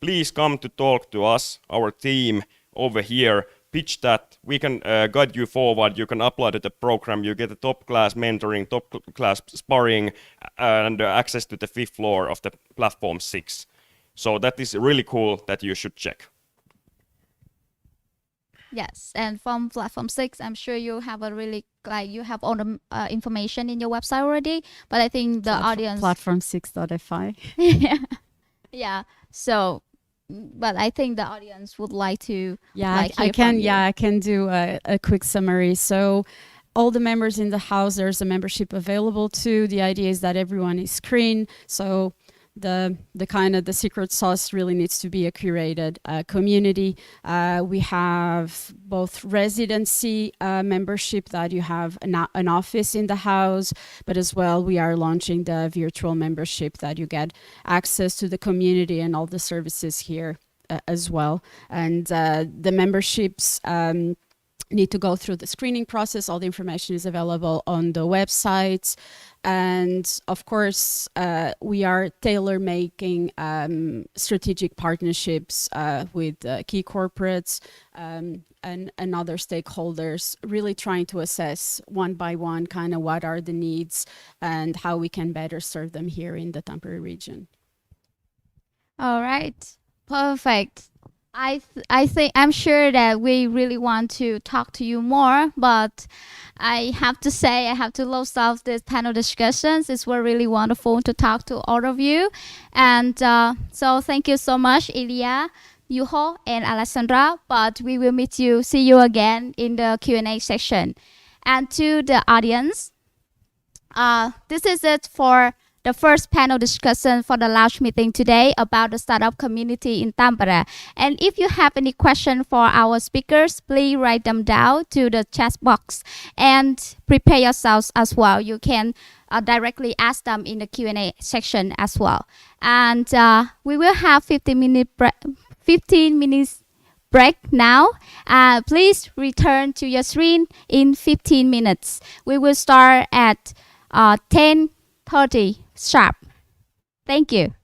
Speaker 4: please come to talk to us, our team over here, pitch that, we can guide you forward, you can apply to the program, you get a top class mentoring, top class sparring, and access to the 5th floor of the platform 6. So that is really cool that you should check.
Speaker 1: Yes, and from platform 6, I'm sure you have a really, like, you have all the information in your website already, but I think the audience...
Speaker 5: Platform6.fi.
Speaker 1: yeah. Yeah, so, but I think the audience would like to hear from you.
Speaker 5: I can do a quick summary. So all the members in the house, there's a membership available too. The idea is that everyone is screened. So the kind of the secret sauce really needs to be a curated community. We have both residency membership, that you have an office in the house, but as well we are launching the virtual membership that you get access to the community and all the services here as well. And the memberships need to go through the screening process. All the information is available on the websites. And of course, we are tailor-making strategic partnerships with key corporates and other stakeholders, really trying to assess one by one kind of what are the needs and how we can better serve them here in the Tampere region.
Speaker 1: All right, perfect. I think I'm sure that we really want to talk to you more, but I have to say I have to close off this panel discussions. It was really wonderful to talk to all of you, and so thank you so much, Ilya, Juho, and Alessandra. But we will see you again in the Q&A section. And to the audience, this is it for the first panel discussion for the launch meeting today about the startup community in Tampere. And if you have any question for our speakers, please write them down to the chat box and prepare yourselves as well. You can directly ask them in the Q&A section as well. And we will have 15 minutes break now. Please return to your screen in 15 minutes. We will start at 10:30 sharp. Thank you.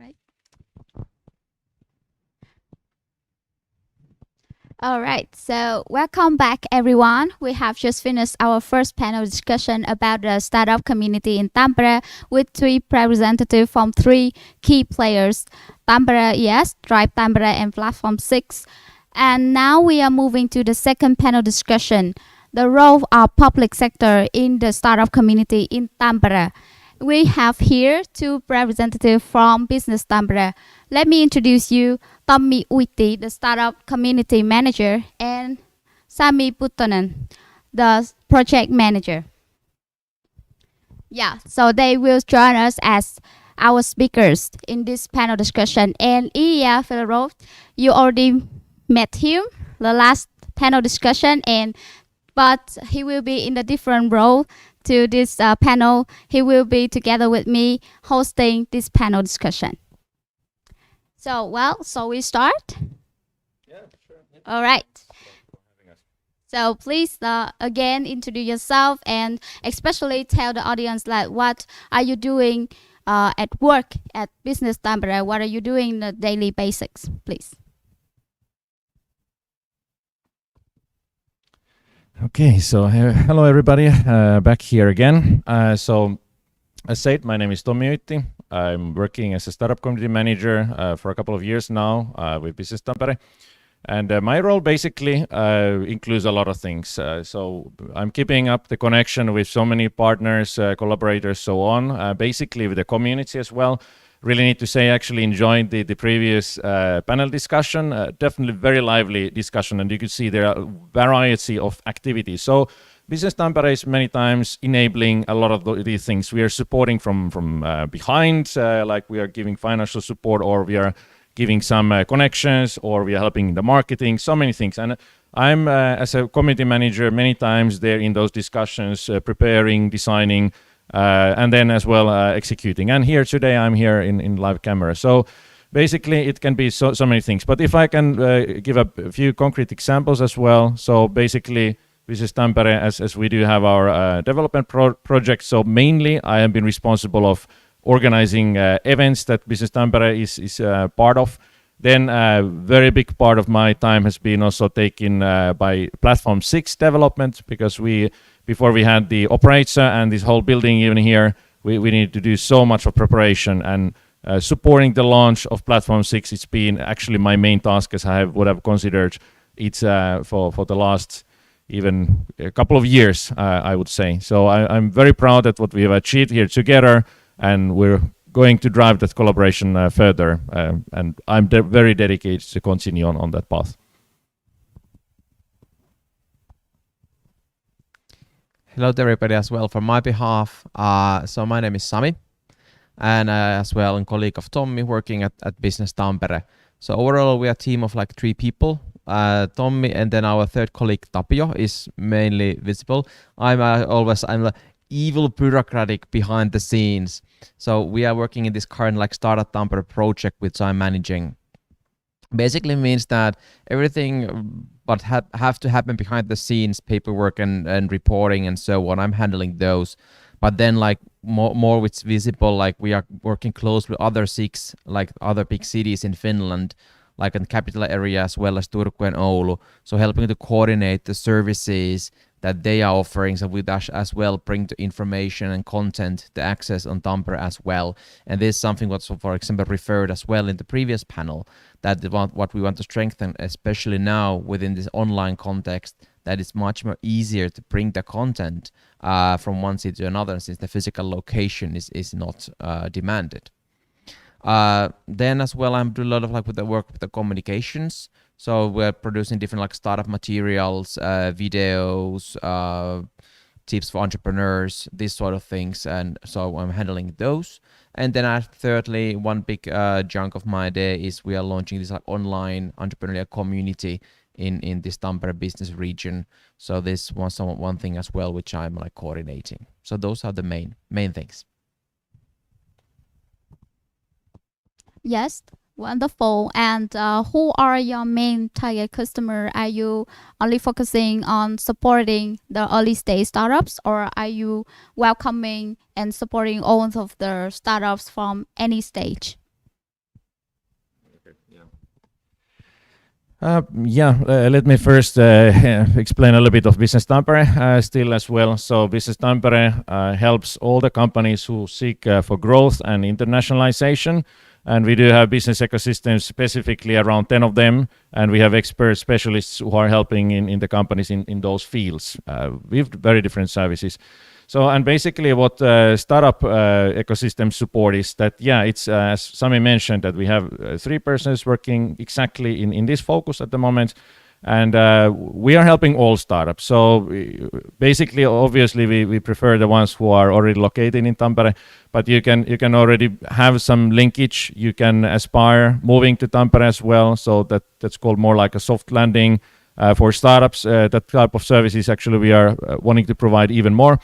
Speaker 1: right. All right, so welcome back, everyone. We have just finished our first panel discussion about the startup community in Tampere with 3 representatives from 3 key players, Tampere ES, Tribe Tampere, and Platform 6. And now we are moving to the second panel discussion, the role of public sector in the startup community in Tampere. We have here 2 representatives from Business Tampere. Let me introduce you Tommi Uiti, the startup community manager, and Sami Puttonen, the project manager. Yeah, so they will join us as our speakers in this panel discussion. And Ilya Fedorov, you already met him the last panel discussion, but he will be in a different role to this panel. He will be together with me hosting this panel discussion. So we start?
Speaker 2: Yeah, sure.
Speaker 1: All right. So please again introduce yourself and especially tell the audience like what are you doing at work at Business Tampere? What are you doing in the daily basics, please?
Speaker 2: Okay, so hello everybody, back here again. So as said, my name is Tommi Uiti. I'm working as a startup community manager for a couple of years now with Business Tampere. And my role basically includes a lot of things. So I'm keeping up the connection with so many partners, collaborators, so on, basically with the community as well. Really need to say actually enjoyed the previous panel discussion, definitely very lively discussion, and you can see there are a variety of activities. So Business Tampere is many times enabling a lot of these things. We are supporting from behind, like we are giving financial support, or we are giving some connections, or we are helping the marketing, so many things. And I'm, as a community manager, many times there in those discussions, preparing, designing, and then as well executing. And here today, I'm here in live camera. So basically, it can be so many things. But if I can give a few concrete examples as well. So basically, Business Tampere, as we do have our development project. So mainly, I have been responsible of organizing events that Business Tampere is part of. Then a very big part of my time has been also taken by Platform 6 development, because before we had the operator and this whole building even here, we needed to do so much of preparation, and supporting the launch of Platform 6. It's been actually my main task, as I would have considered it for the last even a couple of years, I would say. So I'm very proud at what we have achieved here together, and we're going to drive that collaboration further, and I'm very dedicated to continue on that path.
Speaker 6: Hello to everybody as well from my behalf. So my name is Sami, and as well a colleague of Tommi working at Business Tampere. So overall we are a team of like 3 people. Tommi and then our third colleague Tapio is mainly visible. I'm the evil bureaucratic behind the scenes. So we are working in this current like Startup Tampere project which I'm managing. Basically means that everything but have to happen behind the scenes, paperwork and reporting and so on, I'm handling those. But then like more it's visible, like we are working close with other 6 like other big cities in Finland, like in the capital area as well as Turku and Oulu. So helping to coordinate the services that they are offering, so with us as well bring the information and content, the access on Tampere as well. And this is something what's, for example, referred as well in the previous panel, that what we want to strengthen, especially now within this online context, that it's much more easier to bring the content from one city to another, since the physical location is not demanded. Then as well, I'm doing a lot of like with the work with the communications. So we're producing different like startup materials, videos, tips for entrepreneurs, these sort of things. And so I'm handling those. And then thirdly, one big chunk of my day is we are launching this like online entrepreneurial community in this Tampere business region. So this was one thing as well, which I'm like coordinating. So those are the main things.
Speaker 1: Yes, wonderful. And who are your main target customer? Are you only focusing on supporting the early stage startups, or are you welcoming and supporting all of the startups from any stage?
Speaker 2: Let me first explain a little bit of Business Tampere still as well. So Business Tampere helps all the companies who seek for growth and internationalization. And we do have business ecosystems specifically around 10 of them. And we have expert specialists who are helping in the companies in those fields with very different services. So, and basically what startup ecosystem support is that, it's as Sami mentioned, that we have 3 persons working exactly in this focus at the moment. And we are helping all startups. So basically, obviously, we prefer the ones who are already located in Tampere, but you can already have some linkage. You can aspire moving to Tampere as well. So that's called more like a soft landing for startups. That type of services actually we are wanting to provide even more.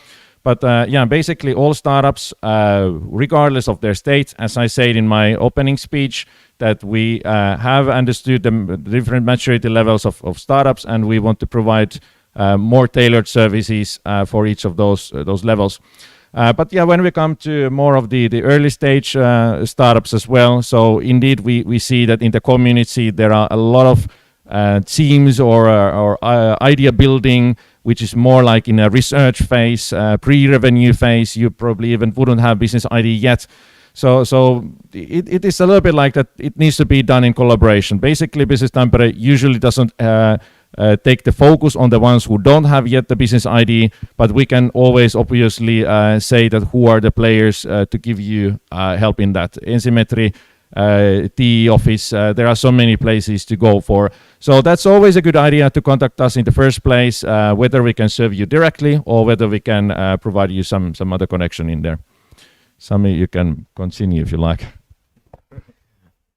Speaker 2: But basically all startups, regardless of their state, as I said in my opening speech, that we have understood the different maturity levels of startups, and we want to provide more tailored services for each of those levels. When we come to more of the early stage startups as well, so indeed we see that in the community there are a lot of teams or idea building, which is more like in a research phase, pre-revenue phase. You probably even wouldn't have business idea yet. So it is a little bit like that. It needs to be done in collaboration. Basically, Business Tampere usually doesn't take the focus on the ones who don't have yet the business idea, but we can always obviously say that who are the players to give you help in that. Ensimetri, TE office, there are so many places to go for. So that's always a good idea to contact us in the first place, whether we can serve you directly or whether we can provide you some other connection in there. Sami, you can continue if you like.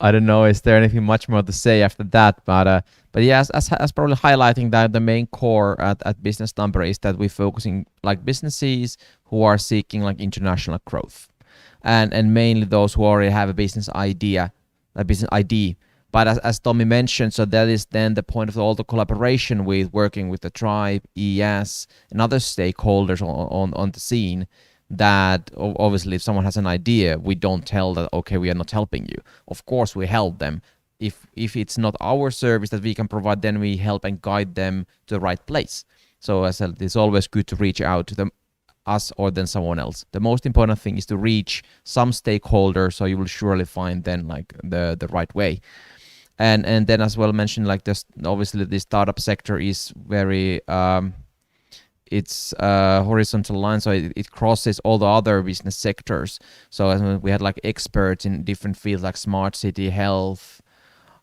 Speaker 6: I don't know, is there anything much more to say after that? But yes, as probably highlighting that the main core at Business Tampere is that we're focusing like businesses who are seeking like international growth. And mainly those who already have a business idea, a business ID. But as Tommy mentioned, so that is then the point of all the collaboration with working with the tribe, ES, and other stakeholders on the scene, that obviously if someone has an idea, we don't tell that, okay, we are not helping you. Of course, we help them. If it's not our service that we can provide, then we help and guide them to the right place. So as I said, it's always good to reach out to them, us or then someone else. The most important thing is to reach some stakeholder, so you will surely find then like the right way. And then as well mentioned, like this, obviously the startup sector is very it's horizontal line, so it crosses all the other business sectors. So we had like experts in different fields like smart city, health,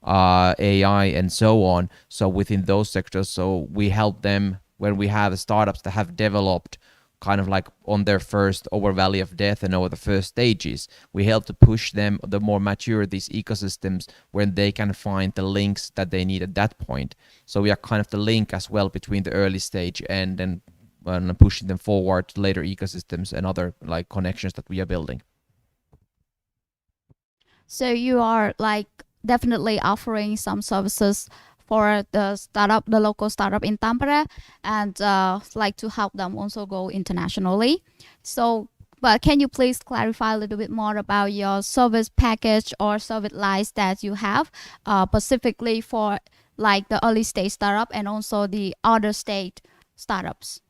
Speaker 6: AI, and so on. So within those sectors, so we help them when we have startups that have developed kind of like on their first over valley of death and over the first stages. We help to push them, the more mature these ecosystems, when they can find the links that they need at that point. So we are kind of the link as well between the early stage and then pushing them forward to later ecosystems and other like connections that we are building.
Speaker 1: So you are like definitely offering some services for the startup, the local startup in Tampere, and like to help them also go internationally. So, but can you please clarify a little bit more about your service package or service lines that you have, specifically for like the early stage startup and also the other stage startups?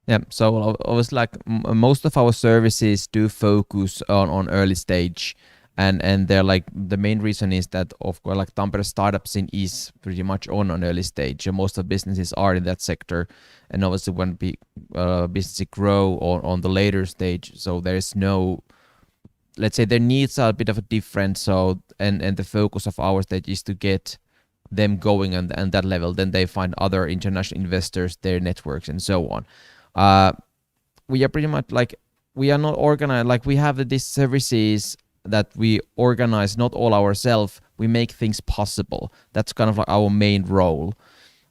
Speaker 6: Yeah, so obviously like most of our services do focus on early stage. And they're like, the main reason is that of course like Tampere startup scene is pretty much on early stage, and most of businesses are in that sector. And obviously when businesses grow on the later stage, so there is no, let's say their needs are a bit of a different. So and the focus of our stage is to get them going and that level. Then they find other international investors, their networks, and so on. We are pretty much like, we are not organized, like we have these services that we organize not all ourselves. We make things possible. That's kind of like our main role,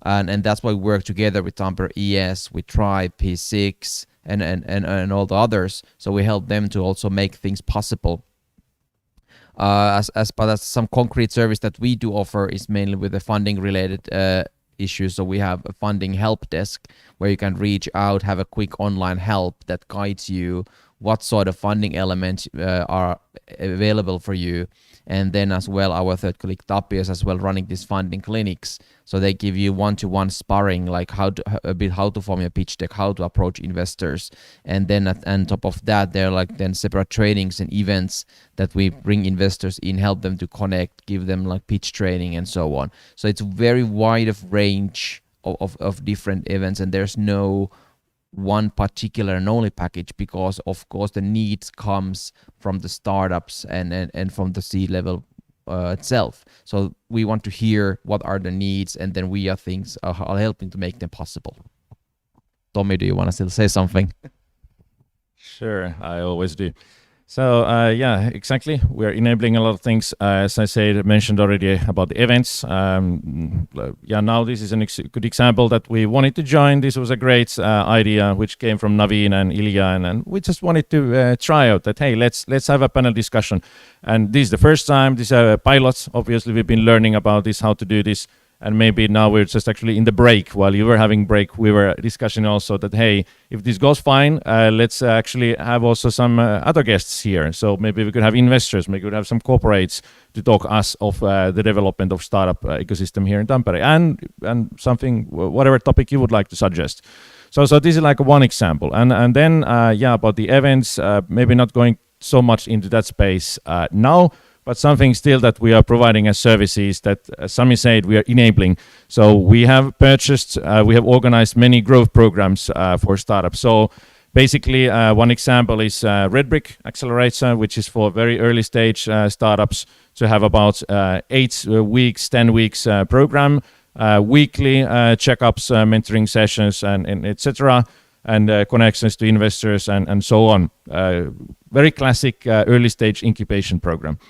Speaker 6: and that's why we work together with Tampere ES, with Tribe, P6, and all the others. So we help them to also make things possible. As some concrete service that we do offer is mainly with the funding related issues. So we have a funding help desk where you can reach out, have a quick online help that guides you what sort of funding elements are available for you. And then as well, our third colleague Tapio is as well running these funding clinics. So they give you one-to-one sparring, like how to form your pitch deck, how to approach investors. And then on top of that, there are like then separate trainings and events that we bring investors in, help them to connect, give them like pitch training and so on. So it's very wide of range of different events, and there's no one particular and only package, because of course the needs comes from the startups and from the C-level itself. So we want to hear what are the needs, and then we are helping to make them possible. Tommy, do you want to still say something?
Speaker 2: Sure, I always do. So yeah, exactly. We're enabling a lot of things. As I said, mentioned already about the events. Yeah, now this is a good example that we wanted to join. This was a great idea, which came from Naveen and Ilya, and we just wanted to try out that. Hey, let's have a panel discussion. And this is the first time. This is a pilot. Obviously, we've been learning about this, how to do this. And maybe now we're just actually in the break. While you were having break, we were discussing also that, hey, if this goes fine, let's actually have also some other guests here. So maybe we could have investors, maybe we could have some corporates to talk us of the development of startup ecosystem here in Tampere, and something, whatever topic you would like to suggest. So this is like one example. And then, yeah, about the events, maybe not going so much into that space now, but something still that we are providing as services that, as Sami said, we are enabling. So we have purchased, we have organized many growth programs for startups. So basically, one example is Red Brick Accelerator, which is for very early stage startups to have about 8 weeks, 10 weeks program, weekly checkups, mentoring sessions, and etc., and connections to investors and so on. Very classic early stage incubation program.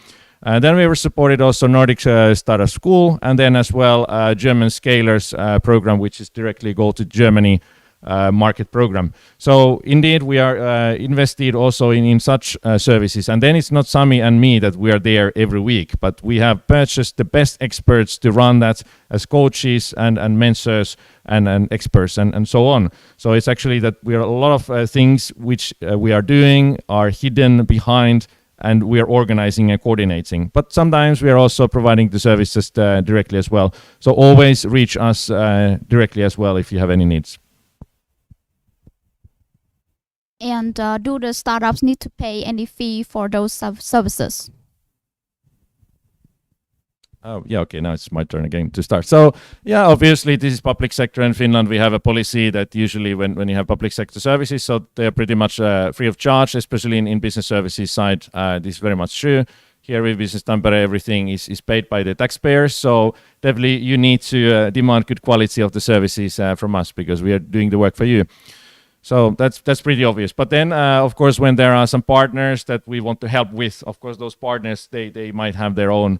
Speaker 2: Then we were supported also Nordic Startup School, and then as well German Scalers program, which is directly go to Germany market program. So indeed we are invested also in such services. And then it's not Sami and me that we are there every week, but we have purchased the best experts to run that as coaches and mentors and experts and so on. So it's actually that we are a lot of things which we are doing are hidden behind, and we are organizing and coordinating. But sometimes we are also providing the services directly as well. So always reach us directly as well if you have any needs.
Speaker 1: And do the startups need to pay any fee for those services?
Speaker 2: Oh, yeah, okay, now it's my turn again to start. So, yeah, obviously this is public sector in Finland. We have a policy that usually when you have public sector services, so they're pretty much free of charge, especially in business services side. This is very much true. Here with Business Tampere, everything is paid by the taxpayers. So definitely you need to demand good quality of the services from us, because we are doing the work for you. So that's pretty obvious. But then, of course, when there are some partners that we want to help with, of course, those partners, they might have their own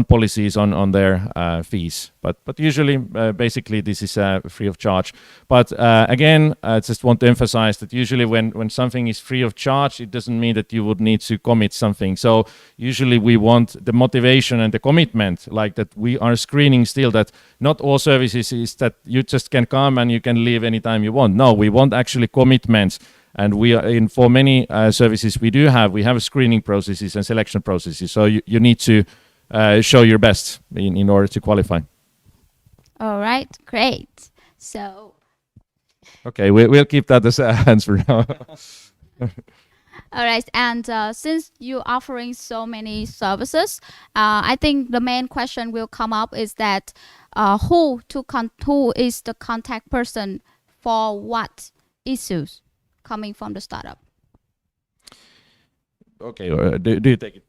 Speaker 2: policies on their fees. But usually, basically, this is free of charge. But again, I just want to emphasize that usually when something is free of charge, it doesn't mean that you would need to commit something. So usually we want the motivation and the commitment, like that we are screening still that not all services is that you just can come and you can leave anytime you want. No, we want actually commitments. And we are for many services we have screening processes and selection processes. So you need to show your best in order to qualify.
Speaker 1: All right, great. So,
Speaker 2: okay, we'll keep that as an answer now.
Speaker 1: all right, and since you're offering so many services, I think the main question will come up is that who is the contact person for what issues coming from the startup?
Speaker 2: Okay, do you take it?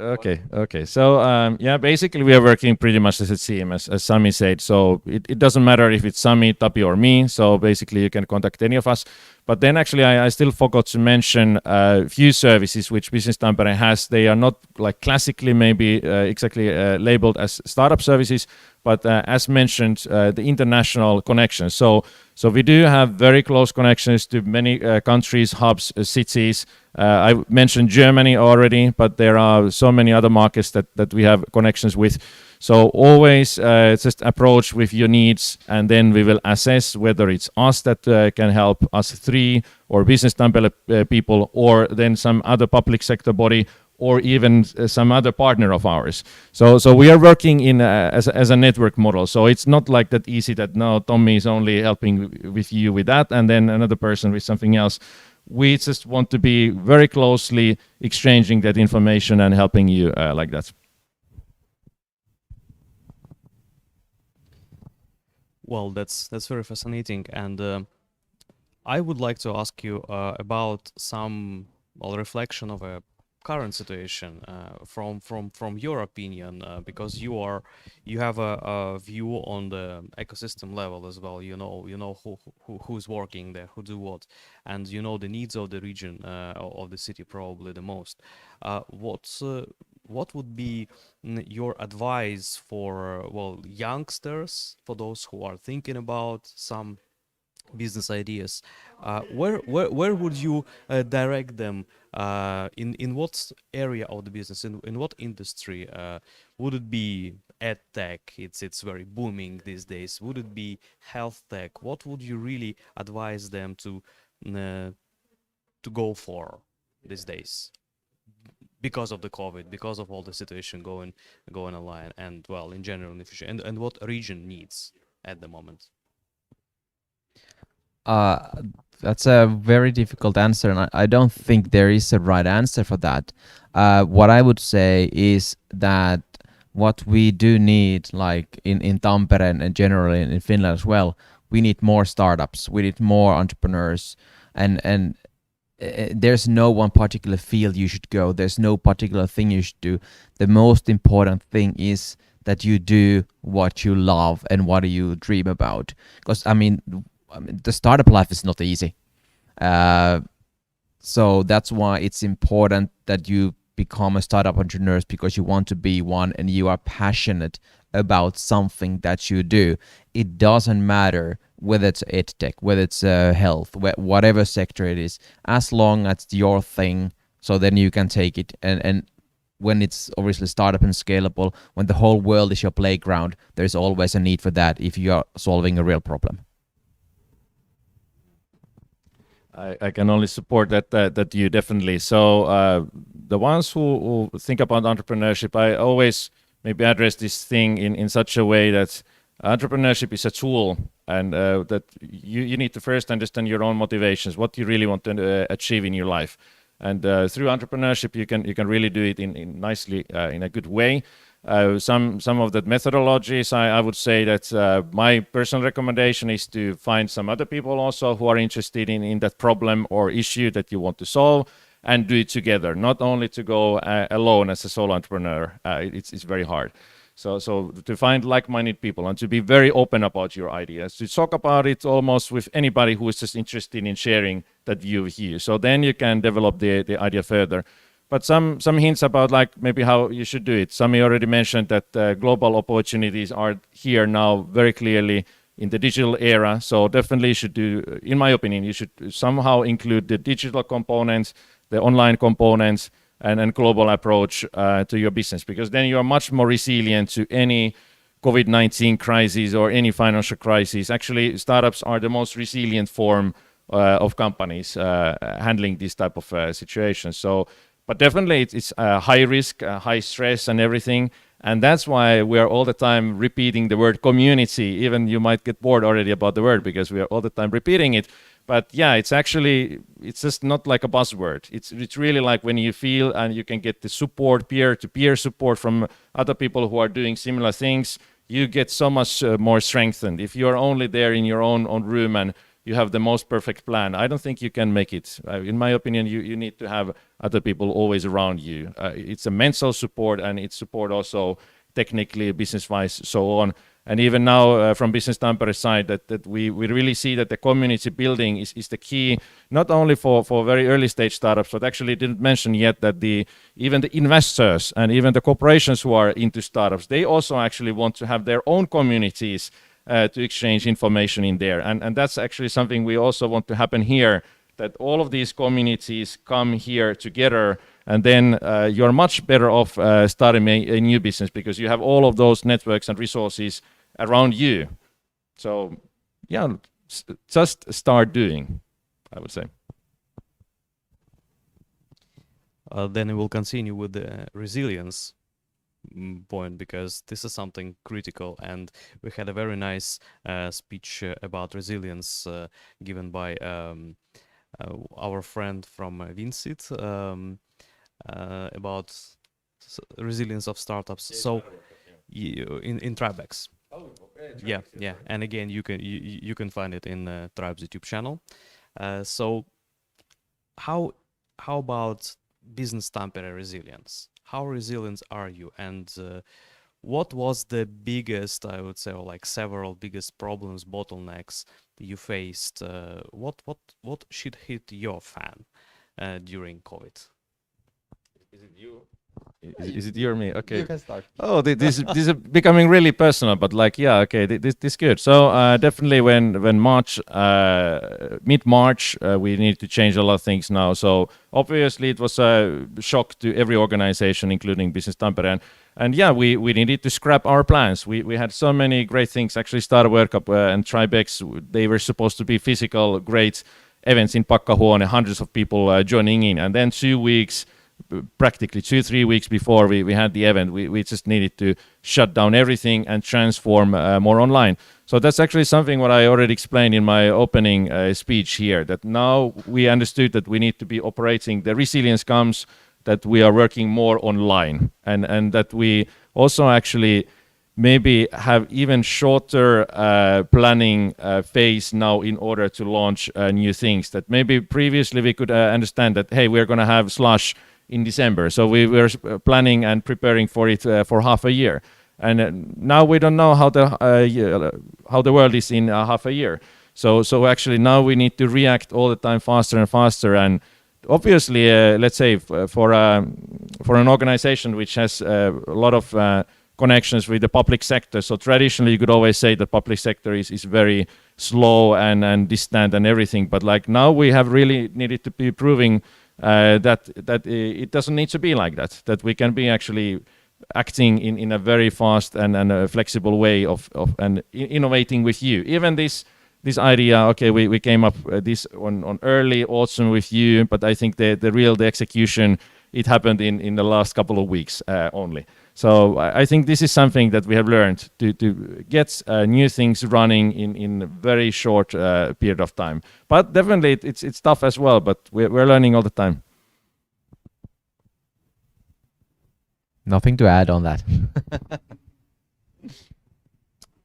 Speaker 2: Okay. So yeah, basically we are working pretty much as a team, as Sami said. So it doesn't matter if it's Sami, Tapio, or me. So basically you can contact any of us. But then actually I still forgot to mention a few services which Business Tampere has. They are not like classically maybe exactly labeled as startup services, but as mentioned, the international connections. So we do have very close connections to many countries, hubs, cities. I mentioned Germany already, but there are so many other markets that we have connections with. So always just approach with your needs, and then we will assess whether it's us that can help us 3 or Business Tampere people, or then some other public sector body, or even some other partner of ours. So we are working in as a network model. So it's not like that easy that now Tommy is only helping with you with that, and then another person with something else. We just want to be very closely exchanging that information and helping you like that.
Speaker 3: Well, that's very fascinating, and I would like to ask you about some reflection of a current situation from your opinion, because you have a view on the ecosystem level as well. You know who's working there, who do what, and you know the needs of the region, of the city probably the most. What would be your advice for youngsters, for those who are thinking about some business ideas? Where would you direct them, in what area of the business, in what industry? Would it be ed tech? It's very booming these days. Would it be health tech? What would you really advise them to go for these days, because of the COVID, because of all the situation going online, and well, in general in the future, and what region needs at the moment?
Speaker 6: That's a very difficult answer, and I don't think there is a right answer for that. What I would say is that what we do need, like in Tampere and generally in Finland as well, we need more startups, we need more entrepreneurs, and there's no one particular field you should go, there's no particular thing you should do. The most important thing is that you do what you love and what you dream about, because I mean the startup life is not easy. So that's why it's important that you become a startup entrepreneur, because you want to be one and you are passionate about something that you do. It doesn't matter whether it's edtech, whether it's health, whatever sector it is, as long as it's your thing, so then you can take it. And when it's obviously startup and scalable, when the whole world is your playground, there's always a need for that if you are solving a real problem.
Speaker 2: I can only support that you definitely. So the ones who think about entrepreneurship, I always maybe address this thing in such a way that entrepreneurship is a tool, and that you need to first understand your own motivations, what you really want to achieve in your life. And through entrepreneurship, you can really do it in nicely, in a good way. Some of the methodologies, I would say that my personal recommendation is to find some other people also who are interested in that problem or issue that you want to solve, and do it together, not only to go alone as a solo entrepreneur. It's very hard. So to find like-minded people and to be very open about your ideas, to talk about it almost with anybody who is just interested in sharing that view with you. So then you can develop the idea further. But some hints about like maybe how you should do it. Sami already mentioned that global opportunities are here now very clearly in the digital era. So definitely you should do, in my opinion, you should somehow include the digital components, the online components, and global approach to your business, because then you are much more resilient to any COVID-19 crisis or any financial crisis. Actually, startups are the most resilient form of companies handling this type of situations. So, but definitely it's high risk, high stress and everything. And that's why we are all the time repeating the word community. Even you might get bored already about the word because we are all the time repeating it. But yeah, it's just not like a buzzword. It's really like when you feel and you can get the support, peer-to-peer support from other people who are doing similar things, you get so much more strengthened. If you're only there in your own room and you have the most perfect plan, I don't think you can make it. In my opinion, you need to have other people always around you. It's a mental support, and it's support also technically, business-wise, so on. And even now, from Business Tampere side, that we really see that the community building is the key, not only for very early stage startups, but actually didn't mention yet that even the investors and even the corporations who are into startups, they also actually want to have their own communities to exchange information in there. And that's actually something we also want to happen here, that all of these communities come here together, and then you're much better off starting a new business because you have all of those networks and resources around you. So yeah, just start doing, I would say.
Speaker 3: Then I will continue with the resilience point, because this is something critical, and we had a very nice speech about resilience given by our friend from Vincit about resilience of startups. So in Tribex. Yeah, and again, you can find it in Tribe's YouTube channel. So how about business Tampere resilience? How resilient are you, and what was the biggest, I would say, or like several biggest problems, bottlenecks you faced? What should hit your fan during COVID?
Speaker 2: Is it you? Is it you or me? Okay.
Speaker 6: You can start.
Speaker 2: Oh, this is becoming really personal, but like, yeah, okay, this is good. So definitely when March, mid-March, we need to change a lot of things now. So obviously it was a shock to every organization, including Business Tampere. And yeah, we needed to scrap our plans. We had so many great things. Actually, Startup World Cup and Tribex, they were supposed to be physical, great events in Pakkahuone, hundreds of people joining in. And then 2 weeks, practically 2-3 weeks before we had the event, we just needed to shut down everything and transform more online. So that's actually something what I already explained in my opening speech here, that now we understood that we need to be operating, the resilience comes that we are working more online, and that we also actually maybe have even shorter planning phase now in order to launch new things. That maybe previously we could understand that, hey, we're going to have Slush in December. So we were planning and preparing for it for half a year. And now we don't know how the world is in half a year. So actually now we need to react all the time faster and faster. And obviously, let's say for an organization which has a lot of connections with the public sector. So traditionally, you could always say the public sector is very slow and distant and everything. But like now we have really needed to be proving that it doesn't need to be like that. That we can be actually acting in a very fast and a flexible way of and innovating with you. Even this idea, okay, we came up this on early autumn with you, but I think the execution, it happened in the last couple of weeks only. So I think this is something that we have learned to get new things running in a very short period of time. But definitely it's tough as well, but we're learning all the time.
Speaker 6: Nothing to add on that.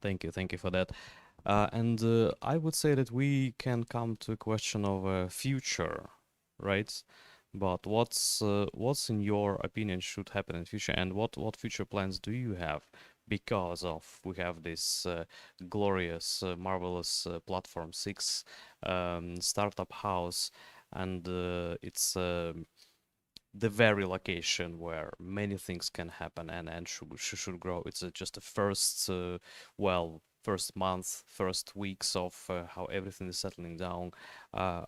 Speaker 3: Thank you for that. And I would say that we can come to a question of future, right? But what's in your opinion should happen in the future, and what future plans do you have? Because we have this glorious, marvelous Platform 6 startup house, and it's the very location where many things can happen and should grow. It's just the first first month, first weeks of how everything is settling down. How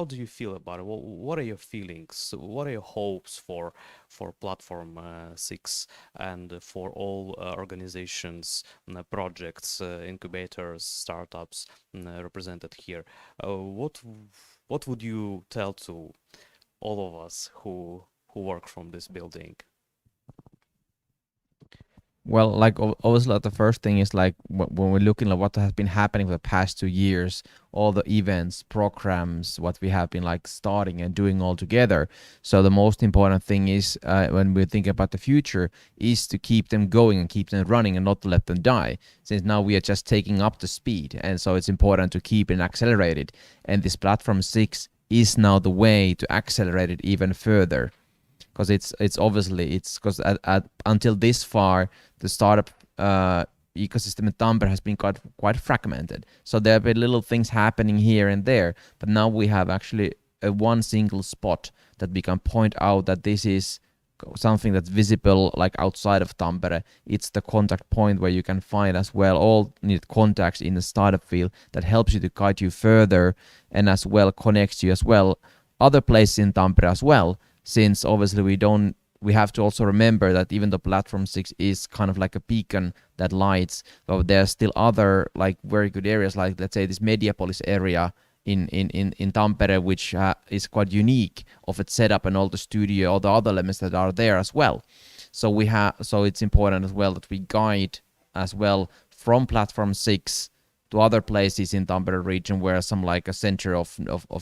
Speaker 3: do you feel about it? What are your feelings? What are your hopes for Platform 6 and for all organizations, projects, incubators, startups represented here? What would you tell to all of us who work from this building?
Speaker 6: Well, like obviously, the first thing is like when we're looking at what has been happening for the past 2 years, all the events, programs, what we have been like starting and doing all together. So the most important thing is when we think about the future is to keep them going and keep them running and not to let them die. Since now we are just taking up the speed, and so it's important to keep it accelerated. And this Platform 6 is now the way to accelerate it even further. Because it's obviously because until this far the startup ecosystem in Tampere has been quite fragmented. So there have been little things happening here and there, but now we have actually one single spot that we can point out that this is something that's visible like outside of Tampere. It's the contact point where you can find as well all needed contacts in the startup field that helps you to guide you further and as well connects you as well other places in Tampere as well. Since obviously we have to also remember that even though Platform 6 is kind of like a beacon that lights, but there's still other like very good areas, like let's say this Mediapolis area in Tampere, which is quite unique of its setup and all the studio, all the other elements that are there as well. So it's important as well that we guide as well from Platform 6 to other places in Tampere region where some like a center of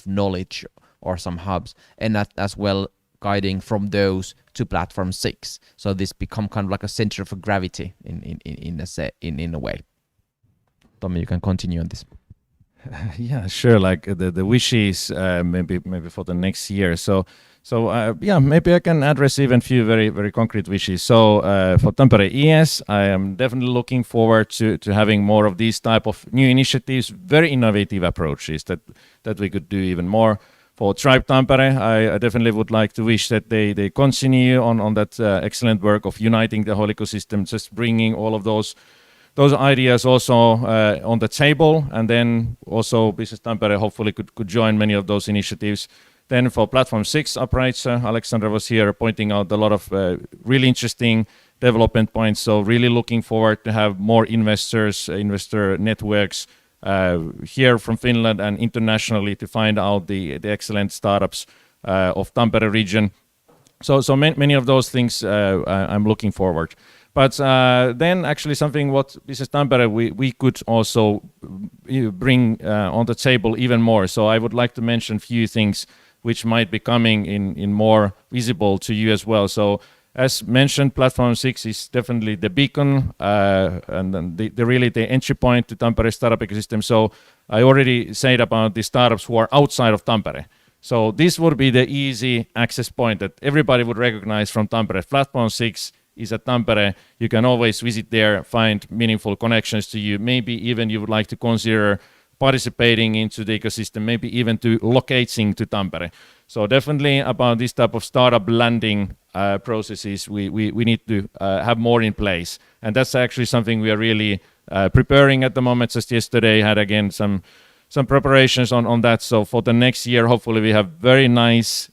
Speaker 6: knowledge or some hubs, and that as well guiding from those to Platform 6. So this become kind of like a center of gravity in a way. Tommi, you can continue on this.
Speaker 2: Yeah, sure. Like the wishes, maybe for the next year. So yeah, maybe I can address even few very very concrete wishes. So for Tampere ES, I am definitely looking forward to having more of these type of new initiatives, very innovative approaches that we could do even more. For Tribe Tampere, I definitely would like to wish that they continue on that excellent work of uniting the whole ecosystem, just bringing all of those ideas also on the table, and then also Business Tampere hopefully could join many of those initiatives. Then for Platform 6 operator, Alexandra was here pointing out a lot of really interesting development points. So really looking forward to have more investor networks here from Finland and internationally to find out the excellent startups of Tampere region. So many of those things I'm looking forward. But then actually something what Business Tampere we could also bring on the table even more. So I would like to mention a few things which might be coming in more visible to you as well. So as mentioned, Platform 6 is definitely the beacon and the really the entry point to Tampere startup ecosystem. So I already said about the startups who are outside of Tampere. So this would be the easy access point that everybody would recognize from Tampere. Platform 6 is at Tampere. You can always visit there, find meaningful connections to you. Maybe even you would like to consider participating into the ecosystem, maybe even to locating to Tampere. So definitely about this type of startup landing processes, we need to have more in place. And that's actually something we are really preparing at the moment. Just yesterday had again some preparations on that. So for the next year, hopefully we have very nice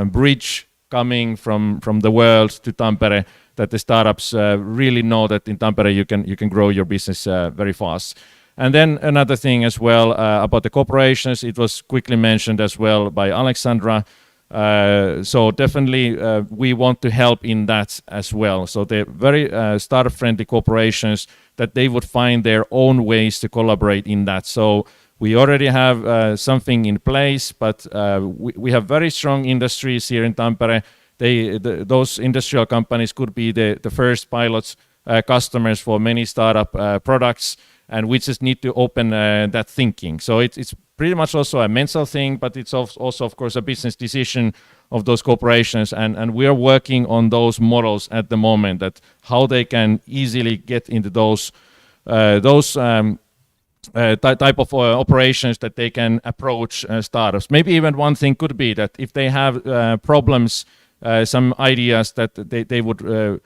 Speaker 2: bridge coming from the world to Tampere, that the startups really know that in Tampere you can grow your business very fast. And then another thing as well about the corporations, it was quickly mentioned as well by Alexandra. So definitely we want to help in that as well. So the very startup-friendly corporations, that they would find their own ways to collaborate in that. So we already have something in place, but we have very strong industries here in Tampere. Those industrial companies could be the first pilots customers for many startup products, and we just need to open that thinking. So it's pretty much also a mental thing, but it's also of course a business decision of those corporations, and we are working on those models at the moment, that how they can easily get into those type of operations that they can approach startups. Maybe even one thing could be that if they have problems, some ideas that they would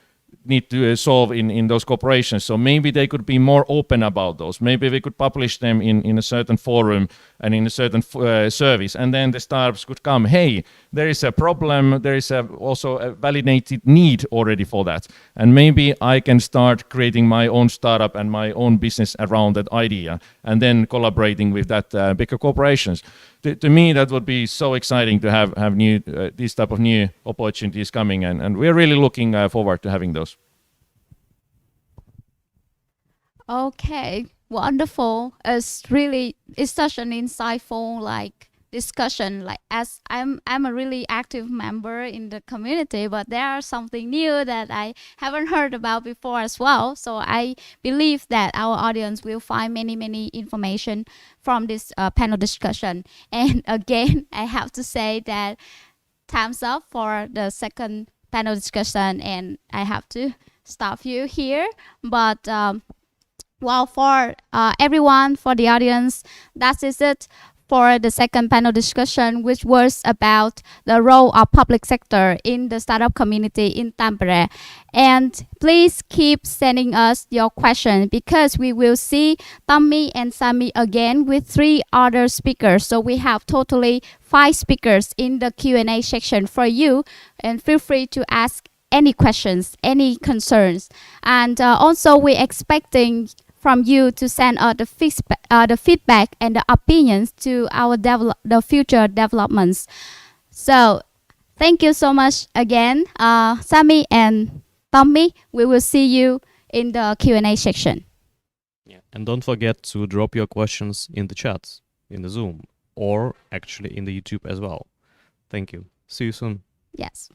Speaker 2: need to solve in those corporations. So maybe they could be more open about those. Maybe we could publish them in a certain forum and in a certain service, and then the startups could come, hey, there is a problem, there is also a validated need already for that. And maybe I can start creating my own startup and my own business around that idea, and then collaborating with that bigger corporations. To me, that would be so exciting to have new these type of new opportunities coming, and we're really looking forward to having those.
Speaker 1: Okay, wonderful. It's such an insightful discussion. As I'm a really active member in the community, but there are something new that I haven't heard about before as well. So I believe that our audience will find many information from this panel discussion. And again, I have to say that time's up for the second panel discussion, and I have to stop you here. But well, for everyone, for the audience, that is it for the second panel discussion, which was about the role of public sector in the startup community in Tampere. And please keep sending us your questions, because we will see Tommi and Sami again with 3 other speakers. So we have totally 5 speakers in the Q&A section for you, and feel free to ask any questions, any concerns. And also we're expecting from you to send us the feedback and the opinions to our the future developments. So thank you so much again, Sami and Tommy. We will see you in the Q&A section.
Speaker 3: Yeah. And don't forget to drop your questions in the chat, in the Zoom, or actually in the YouTube as well. Thank you. See you soon.
Speaker 1: Yes.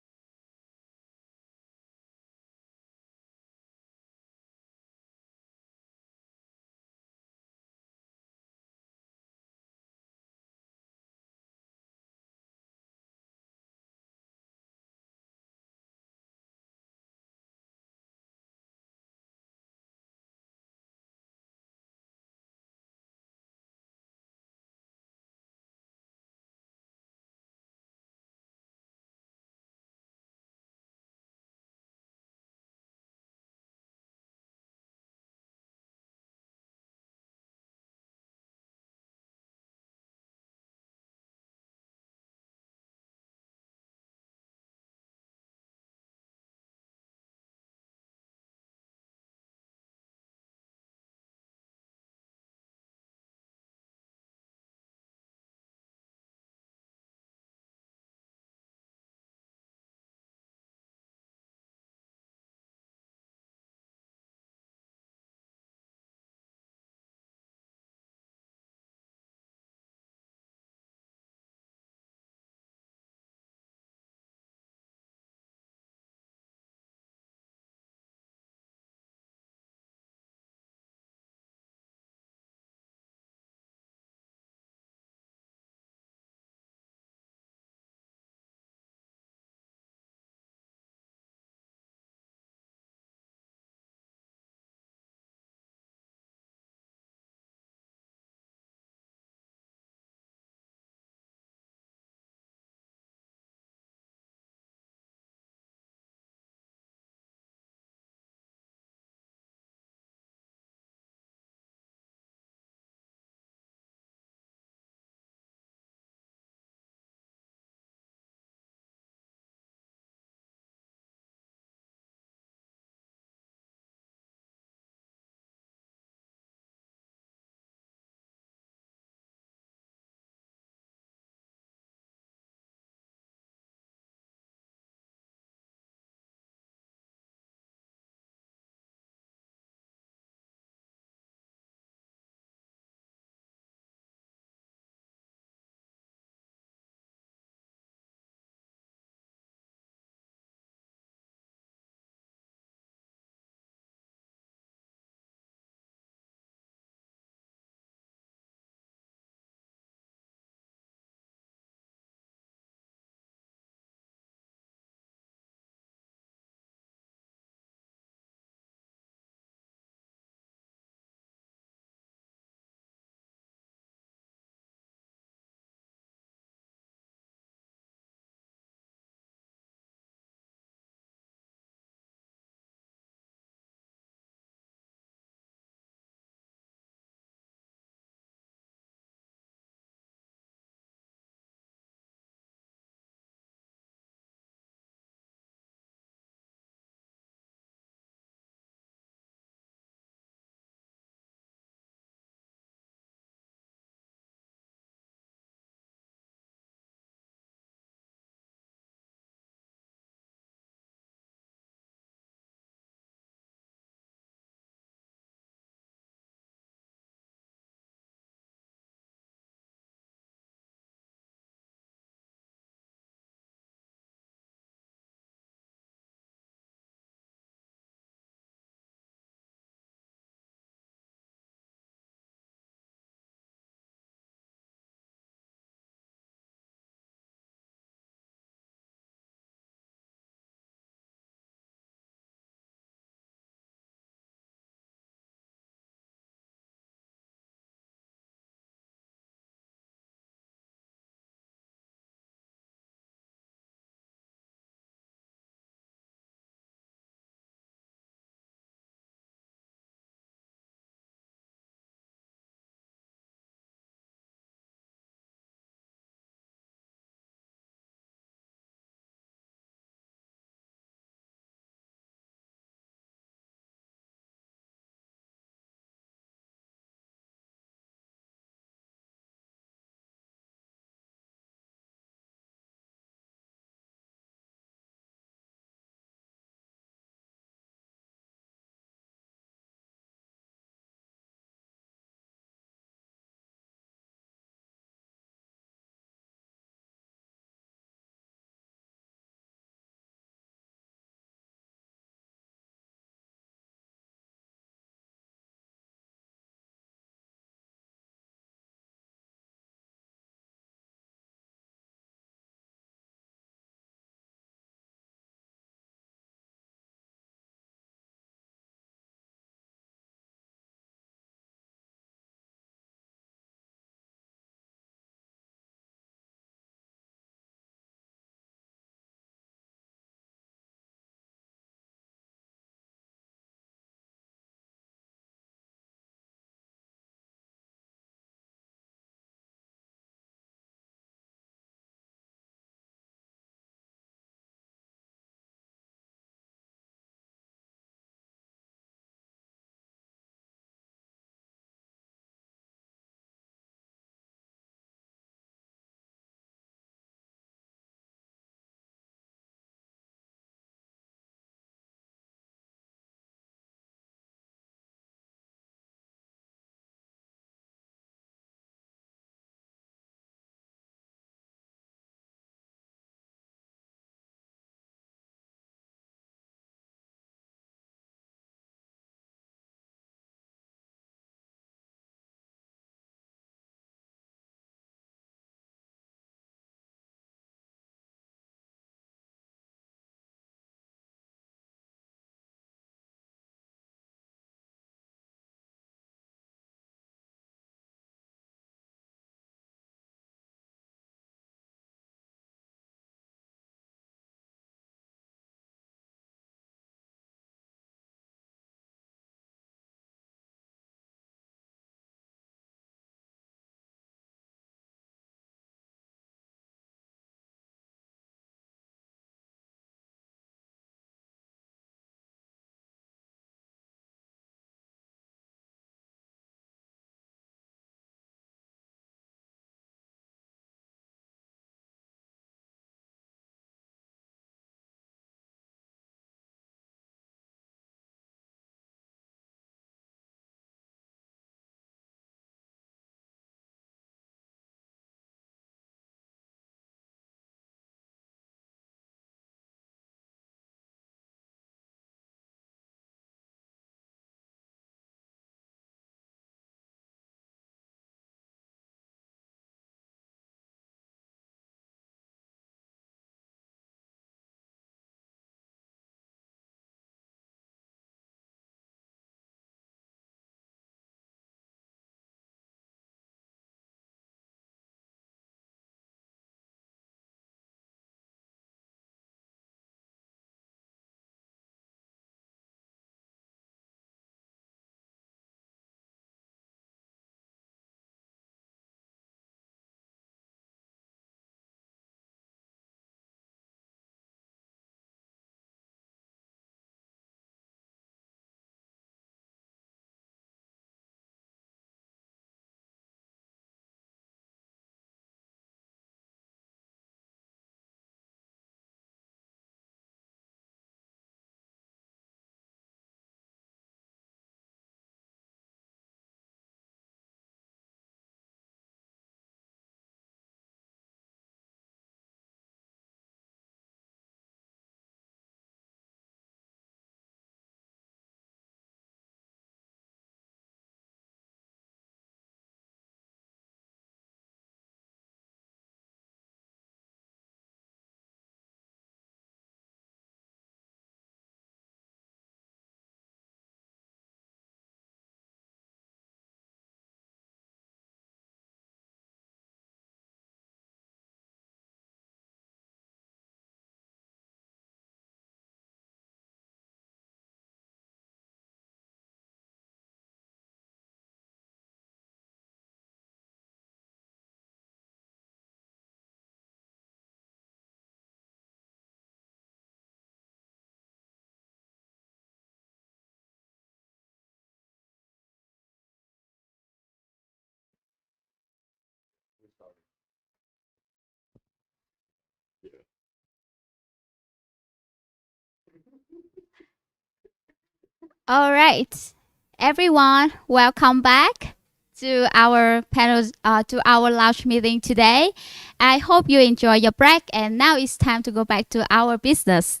Speaker 1: All right, everyone, welcome back to our panel, to our launch meeting today. I hope you enjoy your break, and now it's time to go back to our business.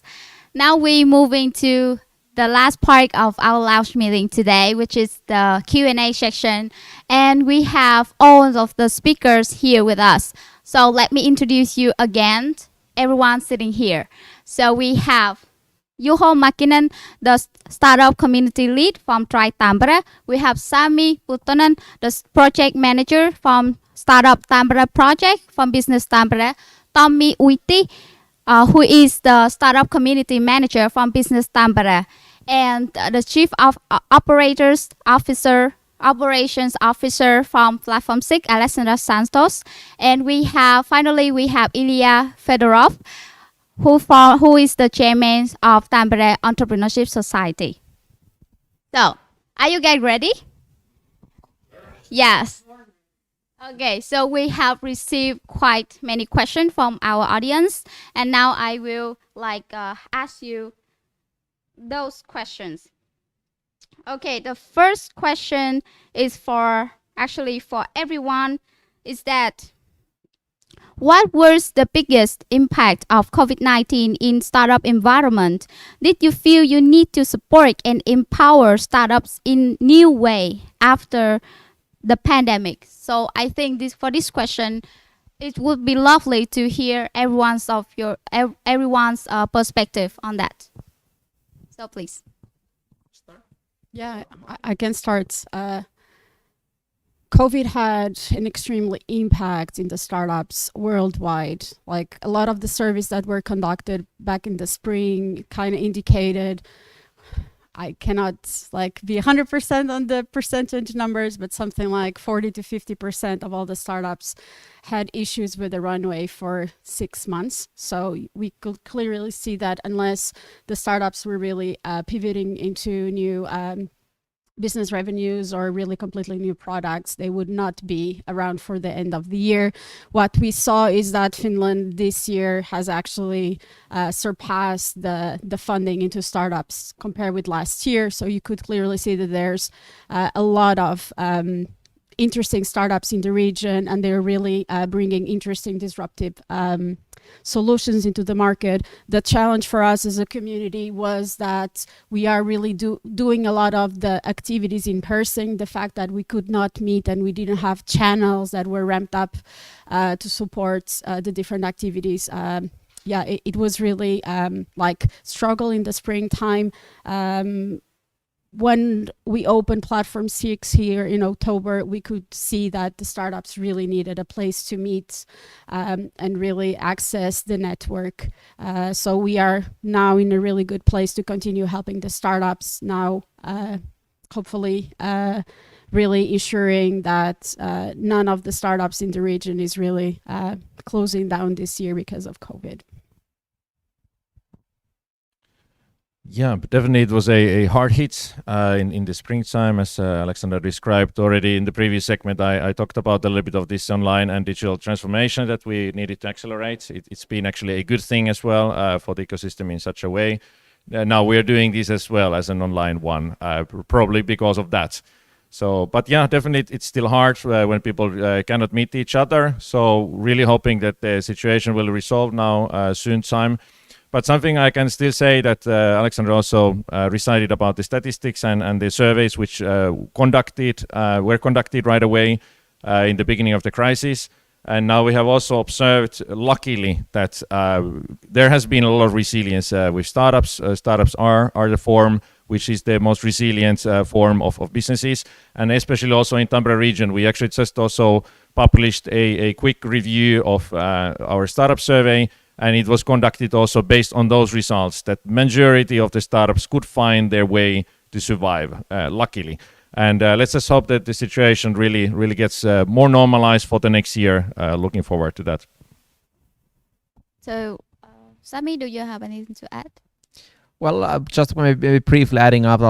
Speaker 1: Now we're moving to the last part of our launch meeting today, which is the Q&A section, and we have all of the speakers here with us. So let me introduce you again, everyone sitting here. So we have Juho Mäkinen, the Startup Community Lead from Thrive Tampere. We have Sami Puttonen, the Project Manager from Startup Tampere Project from Business Tampere. Tommi Uiti, who is the Startup Community Manager from Business Tampere. And the Chief of Operations Officer from Platform 6, Alexandra Santos. And finally we have Ilya Fedorov, who is the chairman of Tampere Entrepreneurship Society. So, are you guys ready? Yes. Okay, so we have received quite many questions from our audience, and now I will ask you those questions. Okay, the first question is for everyone, is that what was the biggest impact of COVID-19 in startup environment? Did you feel you need to support and empower startups in new way after the pandemic? So I think for this question, it would be lovely to hear everyone's perspective on that. So please.
Speaker 5: Yeah, I can start. COVID had an extremely impact in the startups worldwide. Like a lot of the surveys that were conducted back in the spring kind of indicated, I cannot be 100% on the percentage numbers, but something like 40 to 50% of all the startups had issues with the runway for 6 months. So we could clearly see that unless the startups were really pivoting into new business revenues or really completely new products, they would not be around for the end of the year. What we saw is that Finland this year has actually surpassed the funding into startups compared with last year. So you could clearly see that there's a lot of interesting startups in the region, and they're really bringing interesting disruptive solutions into the market. The challenge for us as a community was that we are really doing a lot of the activities in person. The fact that we could not meet and we didn't have channels that were ramped up to support the different activities. It was really struggle in the springtime. When we opened Platform 6 here in October, we could see that the startups really needed a place to meet and really access the network. So we are now in a really good place to continue helping the startups now, hopefully really ensuring that none of the startups in the region is really closing down this year because of COVID.
Speaker 2: Yeah, but definitely it was a hard hit in the springtime, as Alexander described already in the previous segment. I talked about a little bit of this online and digital transformation that we needed to accelerate. It's been actually a good thing as well for the ecosystem in such a way. Now we're doing this as well as an online one, probably because of that. So, but yeah, definitely it's still hard when people cannot meet each other. So really hoping that the situation will resolve now soon time. But something I can still say that Alexander also recited about the statistics and the surveys which were conducted right away in the beginning of the crisis. And now we have also observed, luckily, that there has been a lot of resilience with startups. Startups are the form which is the most resilient form of businesses. And especially also in Tampere region, we actually just also published a quick review of our startup survey. And it was conducted also based on those results that majority of the startups could find their way to survive, luckily. And let's just hope that the situation really gets more normalized for the next year. Looking forward to that.
Speaker 1: So, Sami, do you have anything to add?
Speaker 6: Well, just maybe briefly adding up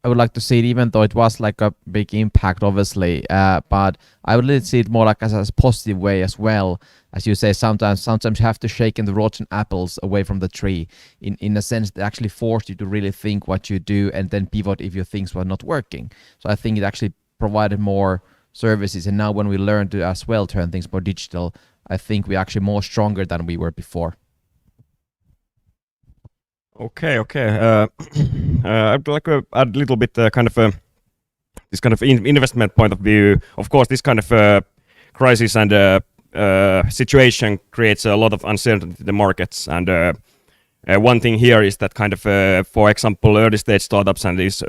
Speaker 6: I would like to see it, even though it was like a big impact, obviously. But I would see it more like as a positive way as well. As you say, sometimes you have to shake the rotten apples away from the tree. In a sense, they actually forced you to really think what you do and then pivot if your things were not working. So I think it actually provided more services. And now when we learn to as well turn things more digital, I think we're actually more stronger than we were before.
Speaker 4: Okay. I'd like to add a little bit this kind of investment point of view. Of course, this kind of crisis and situation creates a lot of uncertainty in the markets. And one thing here is that kind of, for example, early stage startups and these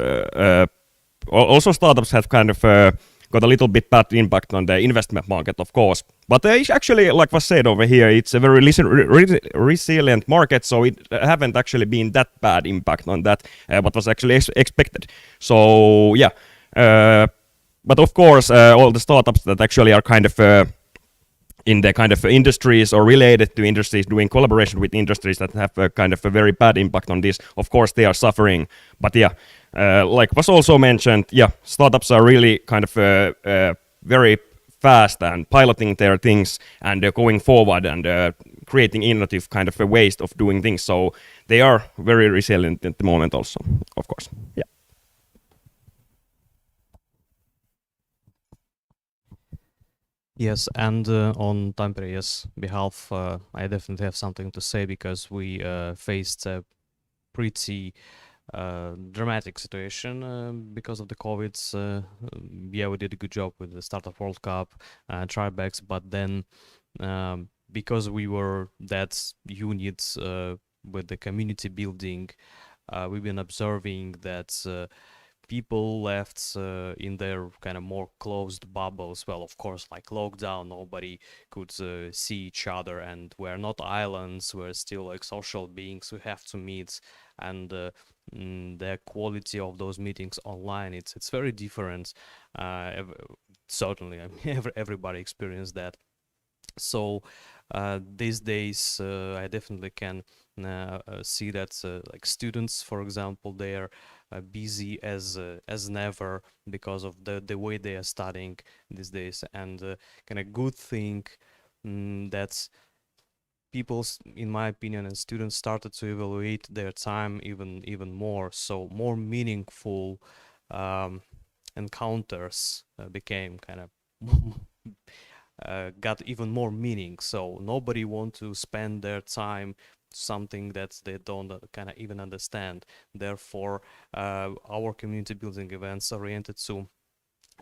Speaker 4: also startups have kind of got a little bit bad impact on the investment market, of course. But it's actually, like was said over here, it's a very resilient market, so it haven't actually been that bad impact on that, what was actually expected. So yeah, but of course, all the startups that actually are kind of in the kind of industries or related to industries, doing collaboration with industries that have a kind of a very bad impact on this, of course they are suffering. But yeah, like was also mentioned, yeah, startups are really kind of very fast and piloting their things and going forward and creating innovative kind of ways of doing things. So they are very resilient at the moment also, of course. Yeah.
Speaker 3: Yes, and on Tampere's behalf, I definitely have something to say because we faced a pretty dramatic situation because of the COVID. Yeah, we did a good job with the Startup World Cup, Tribex, but then because we were that unit with the community building, we've been observing that people left in their kind of more closed bubbles. Well, of course, like lockdown, nobody could see each other, and we're not islands, we're still like social beings who have to meet, and the quality of those meetings online, it's very different. Certainly, I mean, everybody experienced that. So these days, I definitely can see that like students, for example, they are busy as never because of the way they are studying these days, and kind of good thing that people, in my opinion, and students started to evaluate their time even more. So more meaningful encounters became kind of got even more meaning. So nobody want to spend their time something that they don't kind of even understand. Therefore, our community building events are oriented to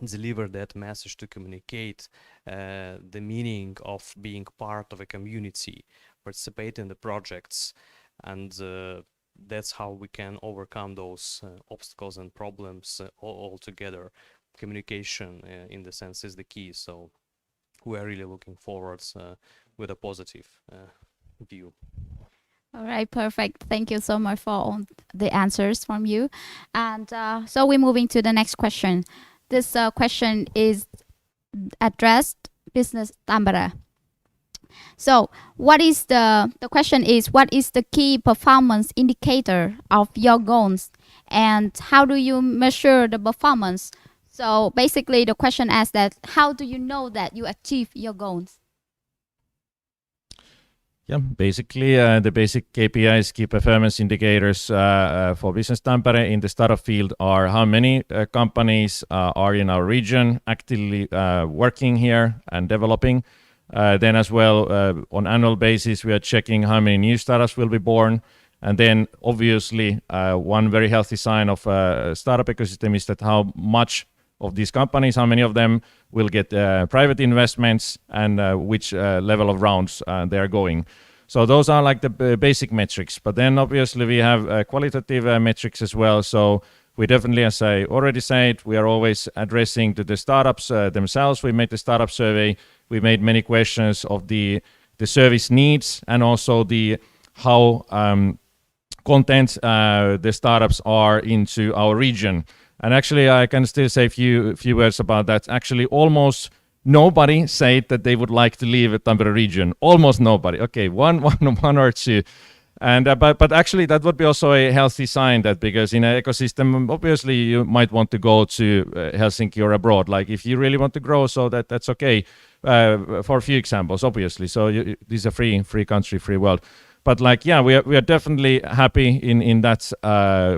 Speaker 3: deliver that message, to communicate the meaning of being part of a community, participate in the projects, and that's how we can overcome those obstacles and problems all together. Communication, in the sense, is the key. So we are really looking forward with a positive view.
Speaker 1: All right, perfect. Thank you so much for all the answers from you. And so we're moving to the next question. This question is addressed Business Tampere. So what is the question is, what is the key performance indicator of your goals, and how do you measure the performance? So basically the question asks that, how do you know that you achieve your goals?
Speaker 2: Yeah, basically the basic KPIs, key performance indicators for Business Tampere in the startup field are how many companies are in our region actively working here and developing. Then as well, on annual basis, we are checking how many new startups will be born. And then obviously one very healthy sign of startup ecosystem is that how much of these companies, how many of them will get private investments and which level of rounds they are going. So those are like the basic metrics. But then obviously we have qualitative metrics as well. So we definitely, as I already said, we are always addressing to the startups themselves. We made the startup survey. We made many questions of the service needs and also the how content the startups are into our region. And actually, I can still say a few words about that. Actually, almost nobody said that they would like to leave the Tampere region. Almost nobody. Okay, one or two. And but actually that would be also a healthy sign, that because in an ecosystem, obviously you might want to go to Helsinki or abroad. Like if you really want to grow, so that's okay. For a few examples, obviously. So this is a free country, free world. But like, yeah, we are definitely happy in that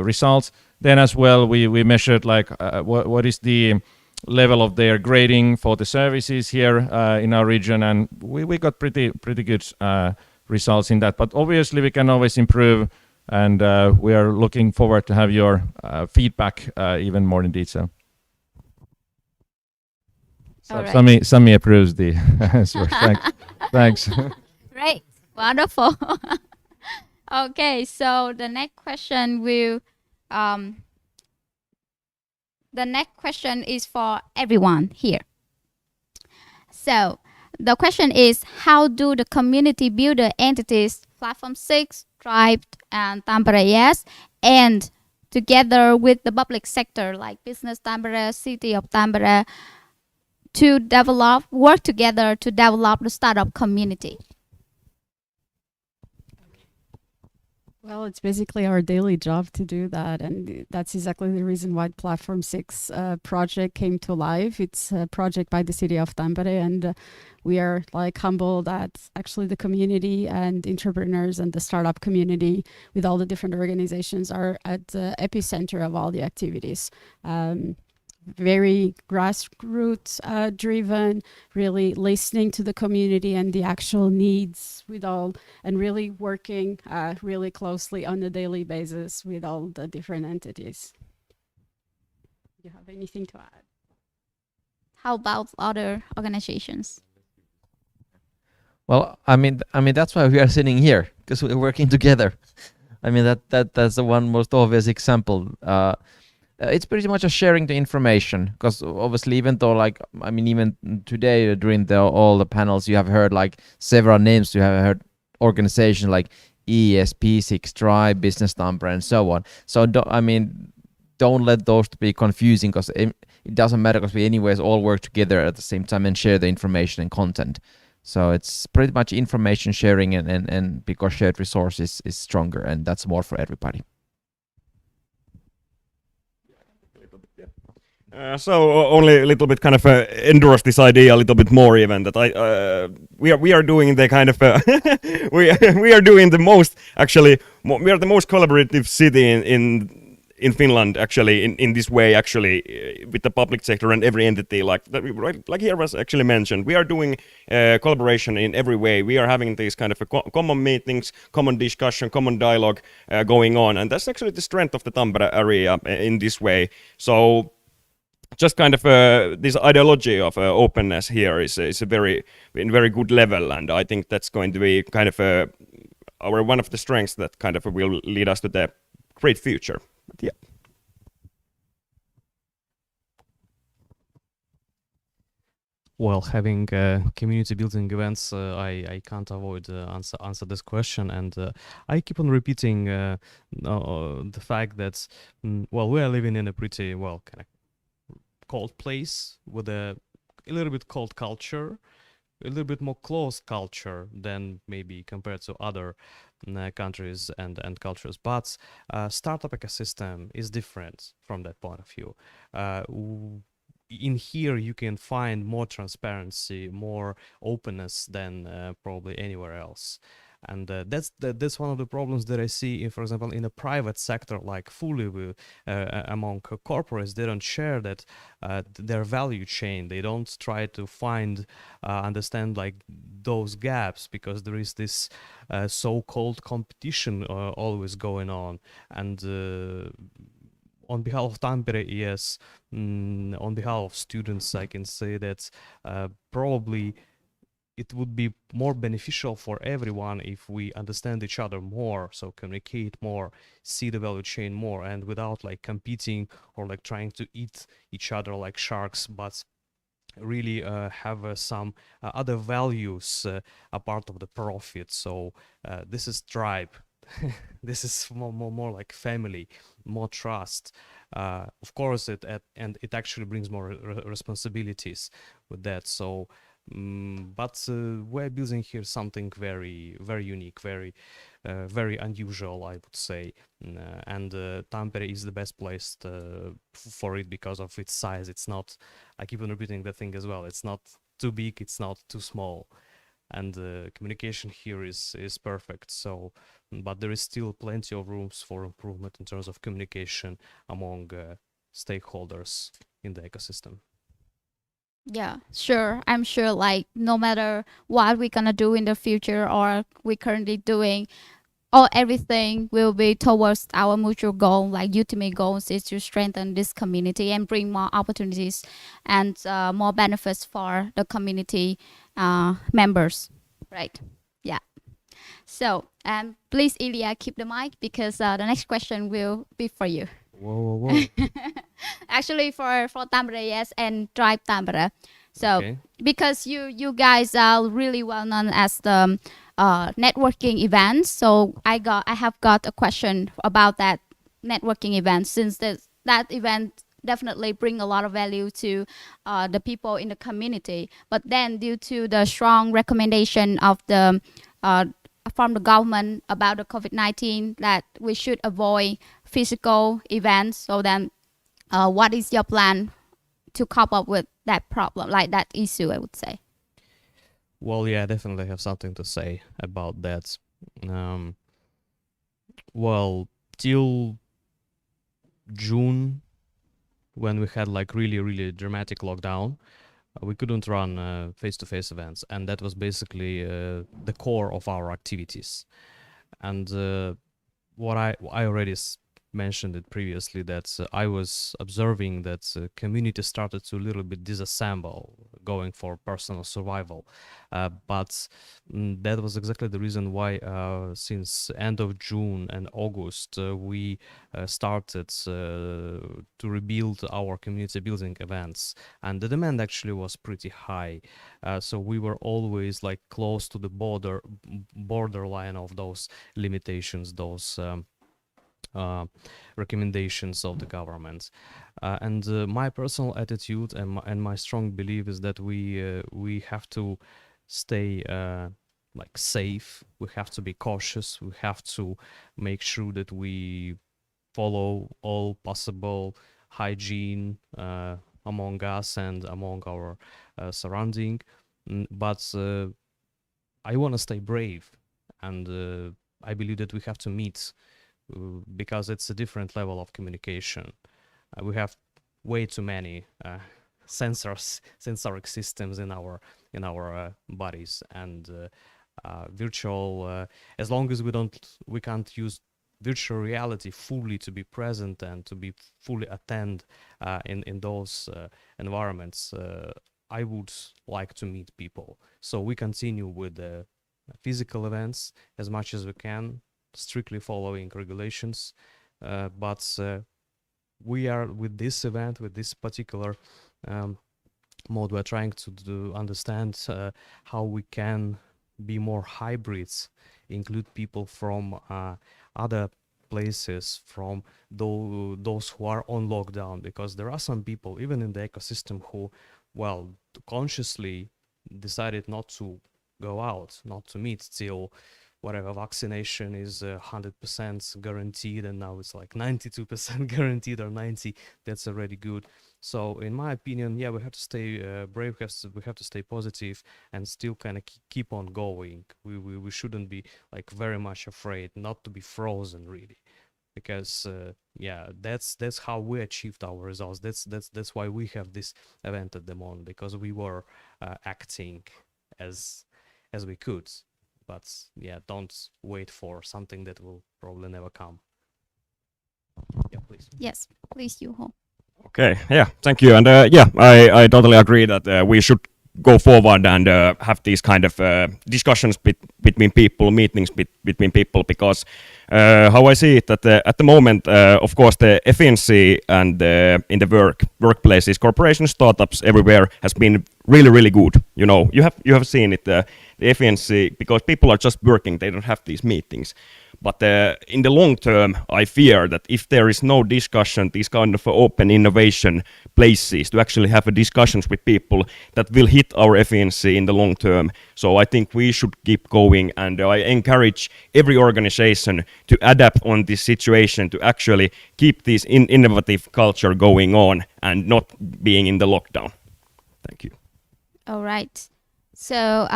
Speaker 2: result. Then as well, we measured like what is the level of their grading for the services here in our region, and we got pretty good results in that. But obviously we can always improve, and we are looking forward to have your feedback even more in detail.
Speaker 1: All right.
Speaker 2: Sami approves the answer. Thanks.
Speaker 1: Great, wonderful. Okay, so the next question is for everyone here. So the question is, how do the community builder entities, Platform 6, Tribe, and Tampere ES, and together with the public sector like Business Tampere, City of Tampere, to work together to develop the startup community?
Speaker 5: Well, it's basically our daily job to do that, and that's exactly the reason why Platform 6 project came to life. It's a project by the City of Tampere, and we are like humbled that actually the community and entrepreneurs and the startup community with all the different organizations are at the epicenter of all the activities. Very grassroots driven, really listening to the community and the actual needs with all, and really working really closely on a daily basis with all the different entities. Do you have anything to add?
Speaker 1: How about other organizations?
Speaker 6: Well, I mean that's why we are sitting here, because we're working together. I mean that's the one most obvious example. It's pretty much just sharing the information, because obviously, even though even today during all the panels, you have heard like several names. You have heard organizations like ESP6, Tribe, Business Tampere, and so on. So don't let those be confusing, because it doesn't matter, because we anyways all work together at the same time and share the information and content. So it's pretty much information sharing, and because shared resources is stronger, and that's more for everybody.
Speaker 4: So only a little bit kind of endorse this idea a little bit more, even that we are doing the kind of we are doing the most, actually we are the most collaborative city in Finland, actually in this way, actually with the public sector and every entity, like here was actually mentioned. We are doing collaboration in every way. We are having these kind of common meetings, common discussion, common dialogue going on, and that's actually the strength of the Tampere area in this way. So just kind of this ideology of openness here is a very good level, and I think that's going to be kind of our one of the strengths that kind of will lead us to the great future. But yeah.
Speaker 3: Well, having community building events, I can't avoid answer this question, and I keep on repeating the fact that well, we are living in a pretty kind of cold place with a little bit cold culture, a little bit more closed culture than maybe compared to other countries and cultures. But startup ecosystem is different from that point of view. In here you can find more transparency, more openness than probably anywhere else. And that's one of the problems that I see, for example, in a private sector like fully among corporates. They don't share that their value chain. They don't try to understand like those gaps, because there is this so-called competition always going on. And on behalf of Tampere ES, on behalf of students, I can say that probably it would be more beneficial for everyone if we understand each other more, so communicate more, see the value chain more, and without like competing or like trying to eat each other like sharks, but really have some other values a part of the profit. So this is Tribe. This is more like family, more trust. Of course, it actually brings more responsibilities with that. So But we're building here something very, very unique, very unusual, I would say. And Tampere is the best place for it because of its size. It's not, I keep on repeating that thing as well, it's not too big, it's not too small. And communication here is perfect. So, but there is still plenty of rooms for improvement in terms of communication among stakeholders in the ecosystem.
Speaker 1: Yeah, sure. I'm sure like no matter what we're gonna do in the future or we're currently doing, all everything will be towards our mutual goal, like ultimate goals is to strengthen this community and bring more opportunities and more benefits for the community members. Right. Yeah. So please Ilya keep the mic because the next question will be for you.
Speaker 3: Whoa.
Speaker 1: Actually for Tampere, yes, and Drive Tampere. So
Speaker 3: Okay.
Speaker 1: because you guys are really well known as the networking events, so I have got a question about that networking event since that event definitely bring a lot of value to the people in the community. But then due to the strong recommendation of the from the government about the COVID-19 that we should avoid physical events. So then what is your plan to cope up with that problem, like that issue, I would say?
Speaker 3: Well, yeah, I definitely have something to say about that. Well, till June, when we had like really dramatic lockdown, we couldn't run face-to-face events, and that was basically the core of our activities. And what I already mentioned it previously, that I was observing that community started to a little bit disassemble, going for personal survival. But that was exactly the reason why since end of June and August we started to rebuild our community building events, and the demand actually was pretty high. So we were always like close to the borderline of those limitations, those recommendations of the government. And my personal attitude and my strong belief is that we have to stay like safe. We have to be cautious. We have to make sure that we follow all possible hygiene among us and among our surrounding. But I want to stay brave, and I believe that we have to meet because it's a different level of communication. We have way too many sensoric systems in our bodies, and virtual. As long as we can't use virtual reality fully to be present and to be fully attend in those environments. I would like to meet people, so we continue with the physical events as much as we can, strictly following regulations, but we are with this event, with this particular mode, we're trying to understand how we can be more hybrids, include people from other places, from those who are on lockdown, because there are some people even in the ecosystem who, well, consciously decided not to go out, not to meet till whatever vaccination is 100% guaranteed, and now it's like 92% guaranteed or 90. That's already good. So in my opinion, yeah, we have to stay brave. We have to stay positive and still kind of keep on going. We shouldn't be like very much afraid not to be frozen, really, because yeah, that's how we achieved our results. That's why we have this event at the moment, because we were acting as we could. But yeah, don't wait for something that will probably never come. Yeah, please.
Speaker 1: Yes, please, Juho.
Speaker 4: Okay, yeah, thank you. And yeah, I totally agree that we should go forward and have these kind of discussions between people, meetings between people, because how I see it, that at the moment, of course, the efficiency and in the workplaces, corporations, startups everywhere has been really good. You know, you have seen it, the efficiency, because people are just working, they don't have these meetings. But in the long term, I fear that if there is no discussion, these kind of open innovation places to actually have discussions with people, that will hit our efficiency in the long term. So I think we should keep going, and I encourage every organization to adapt on this situation to actually keep this innovative culture going on and not being in the lockdown. Thank you.
Speaker 1: All right. So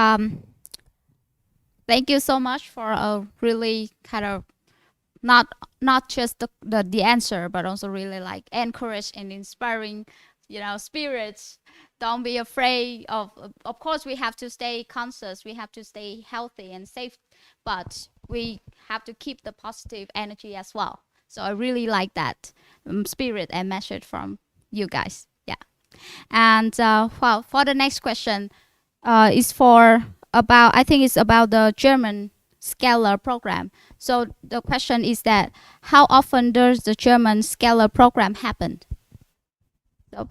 Speaker 1: thank you so much for a really kind of not just the answer, but also really like encourage and inspiring, spirits. Don't be afraid of course we have to stay conscious, we have to stay healthy and safe, but we have to keep the positive energy as well. So I really like that spirit and message from you guys. Yeah. And well, for the next question, is I think it's about the German Scalar program. So the question is that how often does the German Scalar program happen? So,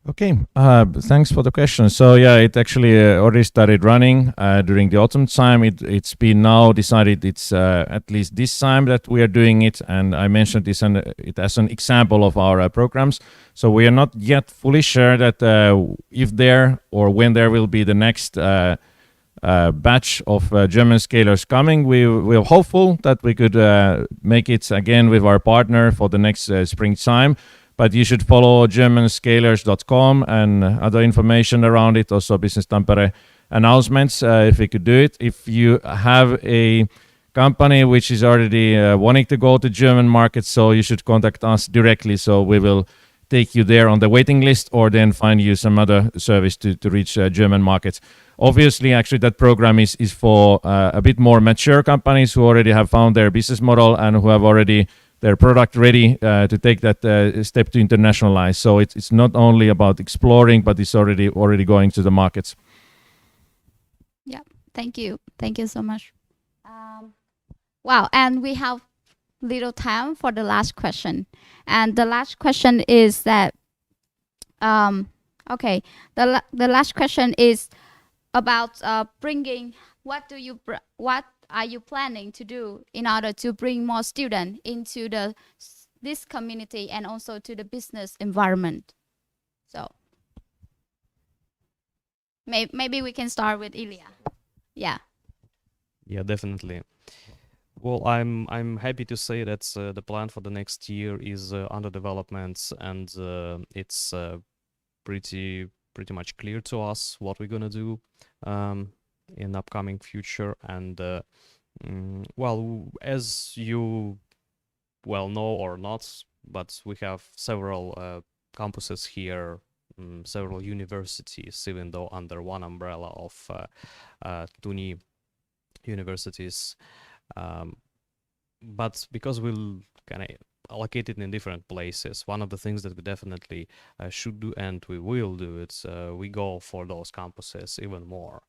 Speaker 2: Okay, thanks for the question. So yeah, it actually already started running during the autumn time. It's been now decided it's at least this time that we are doing it, and I mentioned this it as an example of our programs. So we are not yet fully sure that if there or when there will be the next batch of German scalers coming. We're hopeful that we could make it again with our partner for the next springtime. But you should follow germanscalers.com and other information around it, also Business Tampere announcements if we could do it. If you have a company which is already wanting to go to German market, so you should contact us directly, so we will take you there on the waiting list or then find you some other service to reach German markets. Obviously, actually, that program is for a bit more mature companies who already have found their business model and who have already their product ready to take that step to internationalize. So it's not only about exploring, but it's already going to the markets.
Speaker 1: yeah, thank you so much. Wow, and we have little time for the last question, and the last question is that okay, the last question is about bringing what are you planning to do in order to bring more students into this community and also to the business environment? So maybe we can start with Ilya. Yeah.
Speaker 3: Yeah, definitely. Well, I'm happy to say that the plan for the next year is under development, and it's pretty much clear to us what we're gonna do in upcoming future. And well, as you well know or not, but we have several campuses here, several universities, even though under one umbrella of Tuni universities. But because we'll kind of allocate it in different places, one of the things that we definitely should do, and we will do it, we go for those campuses even more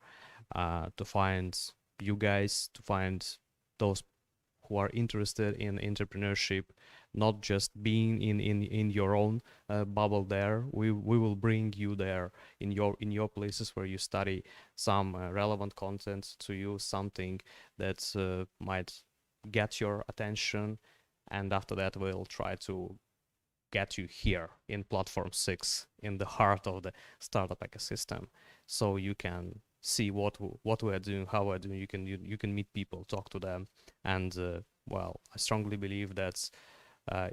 Speaker 3: to find you guys, to find those who are interested in entrepreneurship, not just being in your own bubble there. We will bring you there in your places where you study, some relevant content to you, something that might get your attention, and after that we'll try to get you here in Platform 6, in the heart of the startup ecosystem, so you can see what we are doing, how we're doing. You can meet people, talk to them, and well, I strongly believe that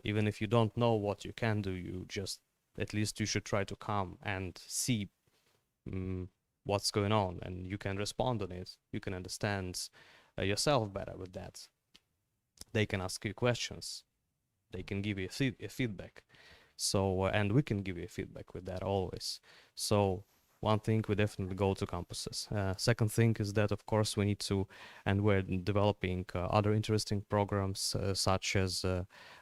Speaker 3: even if you don't know what you can do, you just, at least you should try to come and see what's going on, and you can respond on it. You can understand yourself better with that. They can ask you questions. They can give you a feedback. So and we can give you feedback with that always. So one thing, we definitely go to campuses. Second thing is that, of course, we need to, and we're developing other interesting programs such as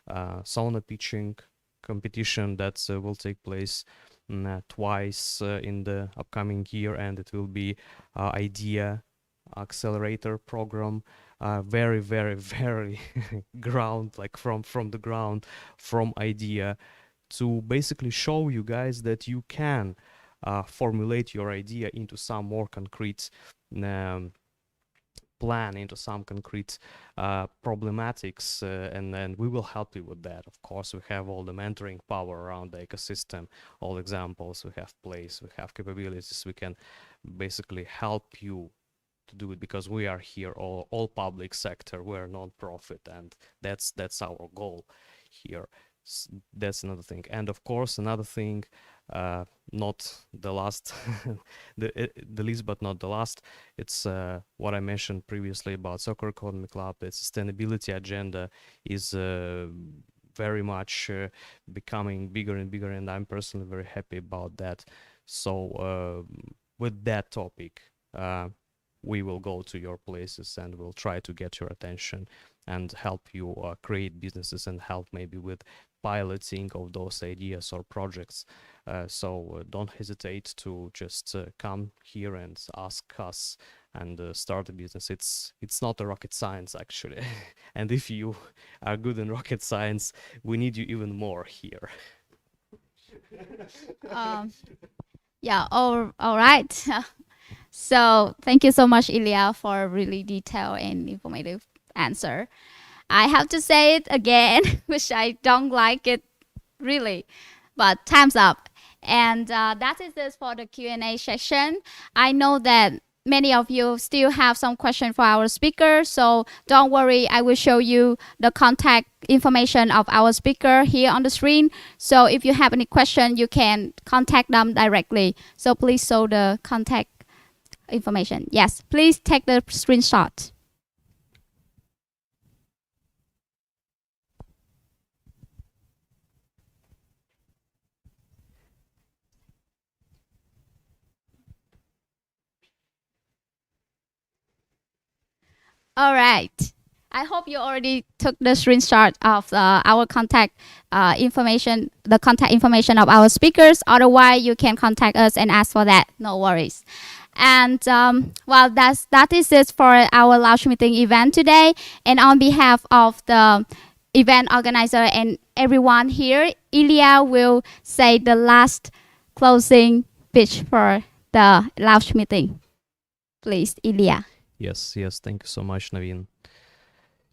Speaker 3: sauna pitching competition that will take place twice in the upcoming year, and it will be idea accelerator program, very ground, like from the ground, from idea, to basically show you guys that you can formulate your idea into some more concrete plan into some concrete problematics, and then we will help you with that. Of course, we have all the mentoring power around the ecosystem, all examples, we have place, we have capabilities, we can basically help you to do it, because we are here all public sector, we're non-profit, and that's our goal here. That's another thing. And of course, another thing, not the last, the least but not the last, it's what I mentioned previously about Circular Economy Club. The sustainability agenda is very much becoming bigger and bigger, and I'm personally very happy about that. So with that topic, we will go to your places and we'll try to get your attention and help you create businesses, and help maybe with piloting of those ideas or projects. So don't hesitate to just come here and ask us and start a business. It's not a rocket science, actually. And if you are good in rocket science, we need you even more here.
Speaker 1: Yeah, all right. So thank you so much, Ilya, for a really detailed and informative answer. I have to say it again, which I don't like it really, but time's up. And that is it for the Q&A session. I know that many of you still have some questions for our speaker, so don't worry, I will show you the contact information of our speaker here on the screen. So if you have any question, you can contact them directly. So please show the contact information. Yes, please take the screenshot. All right. I hope you already took the screenshot of our contact information, the contact information of our speakers. Otherwise, you can contact us and ask for that. No worries. And well, that is it for our launch meeting event today. And on behalf of the event organizer and everyone here, Ilya will say the last closing speech for the launch meeting. Please, Ilya.
Speaker 3: Yes, thank you so much, Naveen.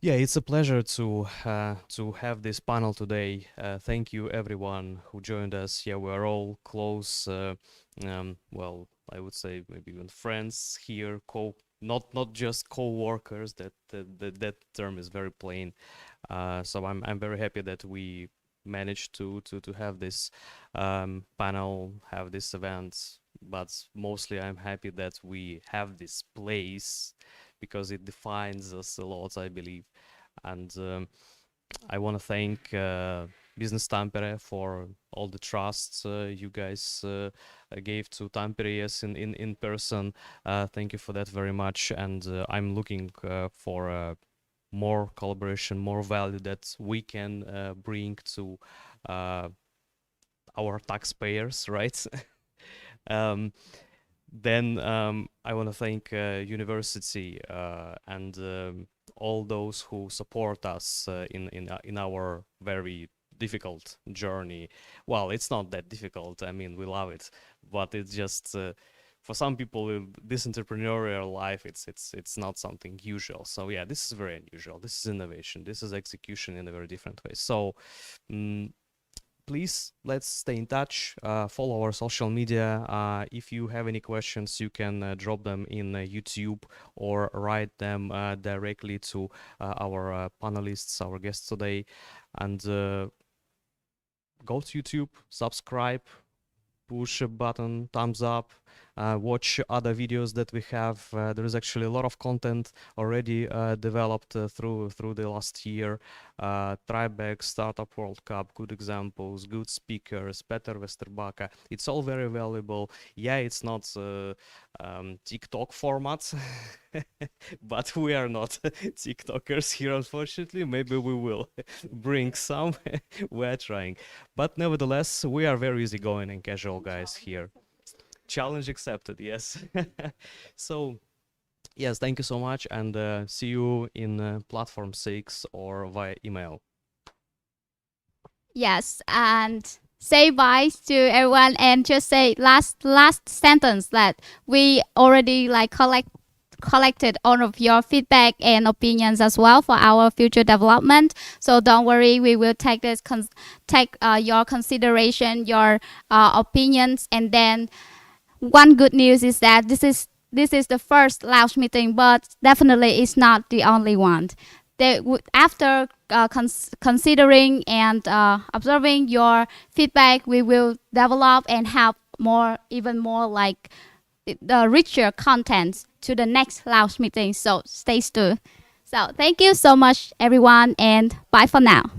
Speaker 3: Yeah, it's a pleasure to have this panel today. Thank you everyone who joined us. Yeah, we're all close. Well, I would say maybe even friends here. Not just co-workers. That term is very plain. So I'm very happy that we managed to have this panel, have this event. But mostly I'm happy that we have this place, because it defines us a lot, I believe. And I want to thank Business Tampere for all the trust you guys gave to Tampere in person. Thank you for that very much. And I'm looking for more collaboration, more value that we can bring to our taxpayers, right? Then I want to thank university and all those who support us in our very difficult journey. Well, it's not that difficult. I mean, we love it, but it's just for some people, this entrepreneurial life, it's not something usual. So yeah, this is very unusual. This is innovation. This is execution in a very different way. So. Please, let's stay in touch, follow our social media. If you have any questions, you can drop them in YouTube or write them directly to our panelists, our guests today. And go to YouTube, subscribe, push a button, thumbs up, watch other videos that we have. There is actually a lot of content already developed through the last year. Tribex, Startup World Cup, good examples, good speakers, Peter Westerbacka. It's all very valuable. Yeah, it's not TikTok format, but we are not TikTokers here, unfortunately. Maybe we will bring some. We're trying. But nevertheless, we are very easygoing and casual guys here. Challenge accepted, yes. So, yes, thank you so much, and see you in Platform 6 or via email.
Speaker 1: Yes, and say bye to everyone, and just say last sentence that we already like collected all of your feedback and opinions as well for our future development. So don't worry, we will take this your consideration, your opinions, and then one good news is that this is the first launch meeting, but definitely it's not the only one. After considering and observing your feedback, we will develop and have even more like the richer contents to the next launch meeting. So stay tuned. So thank you so much, everyone, and bye for now.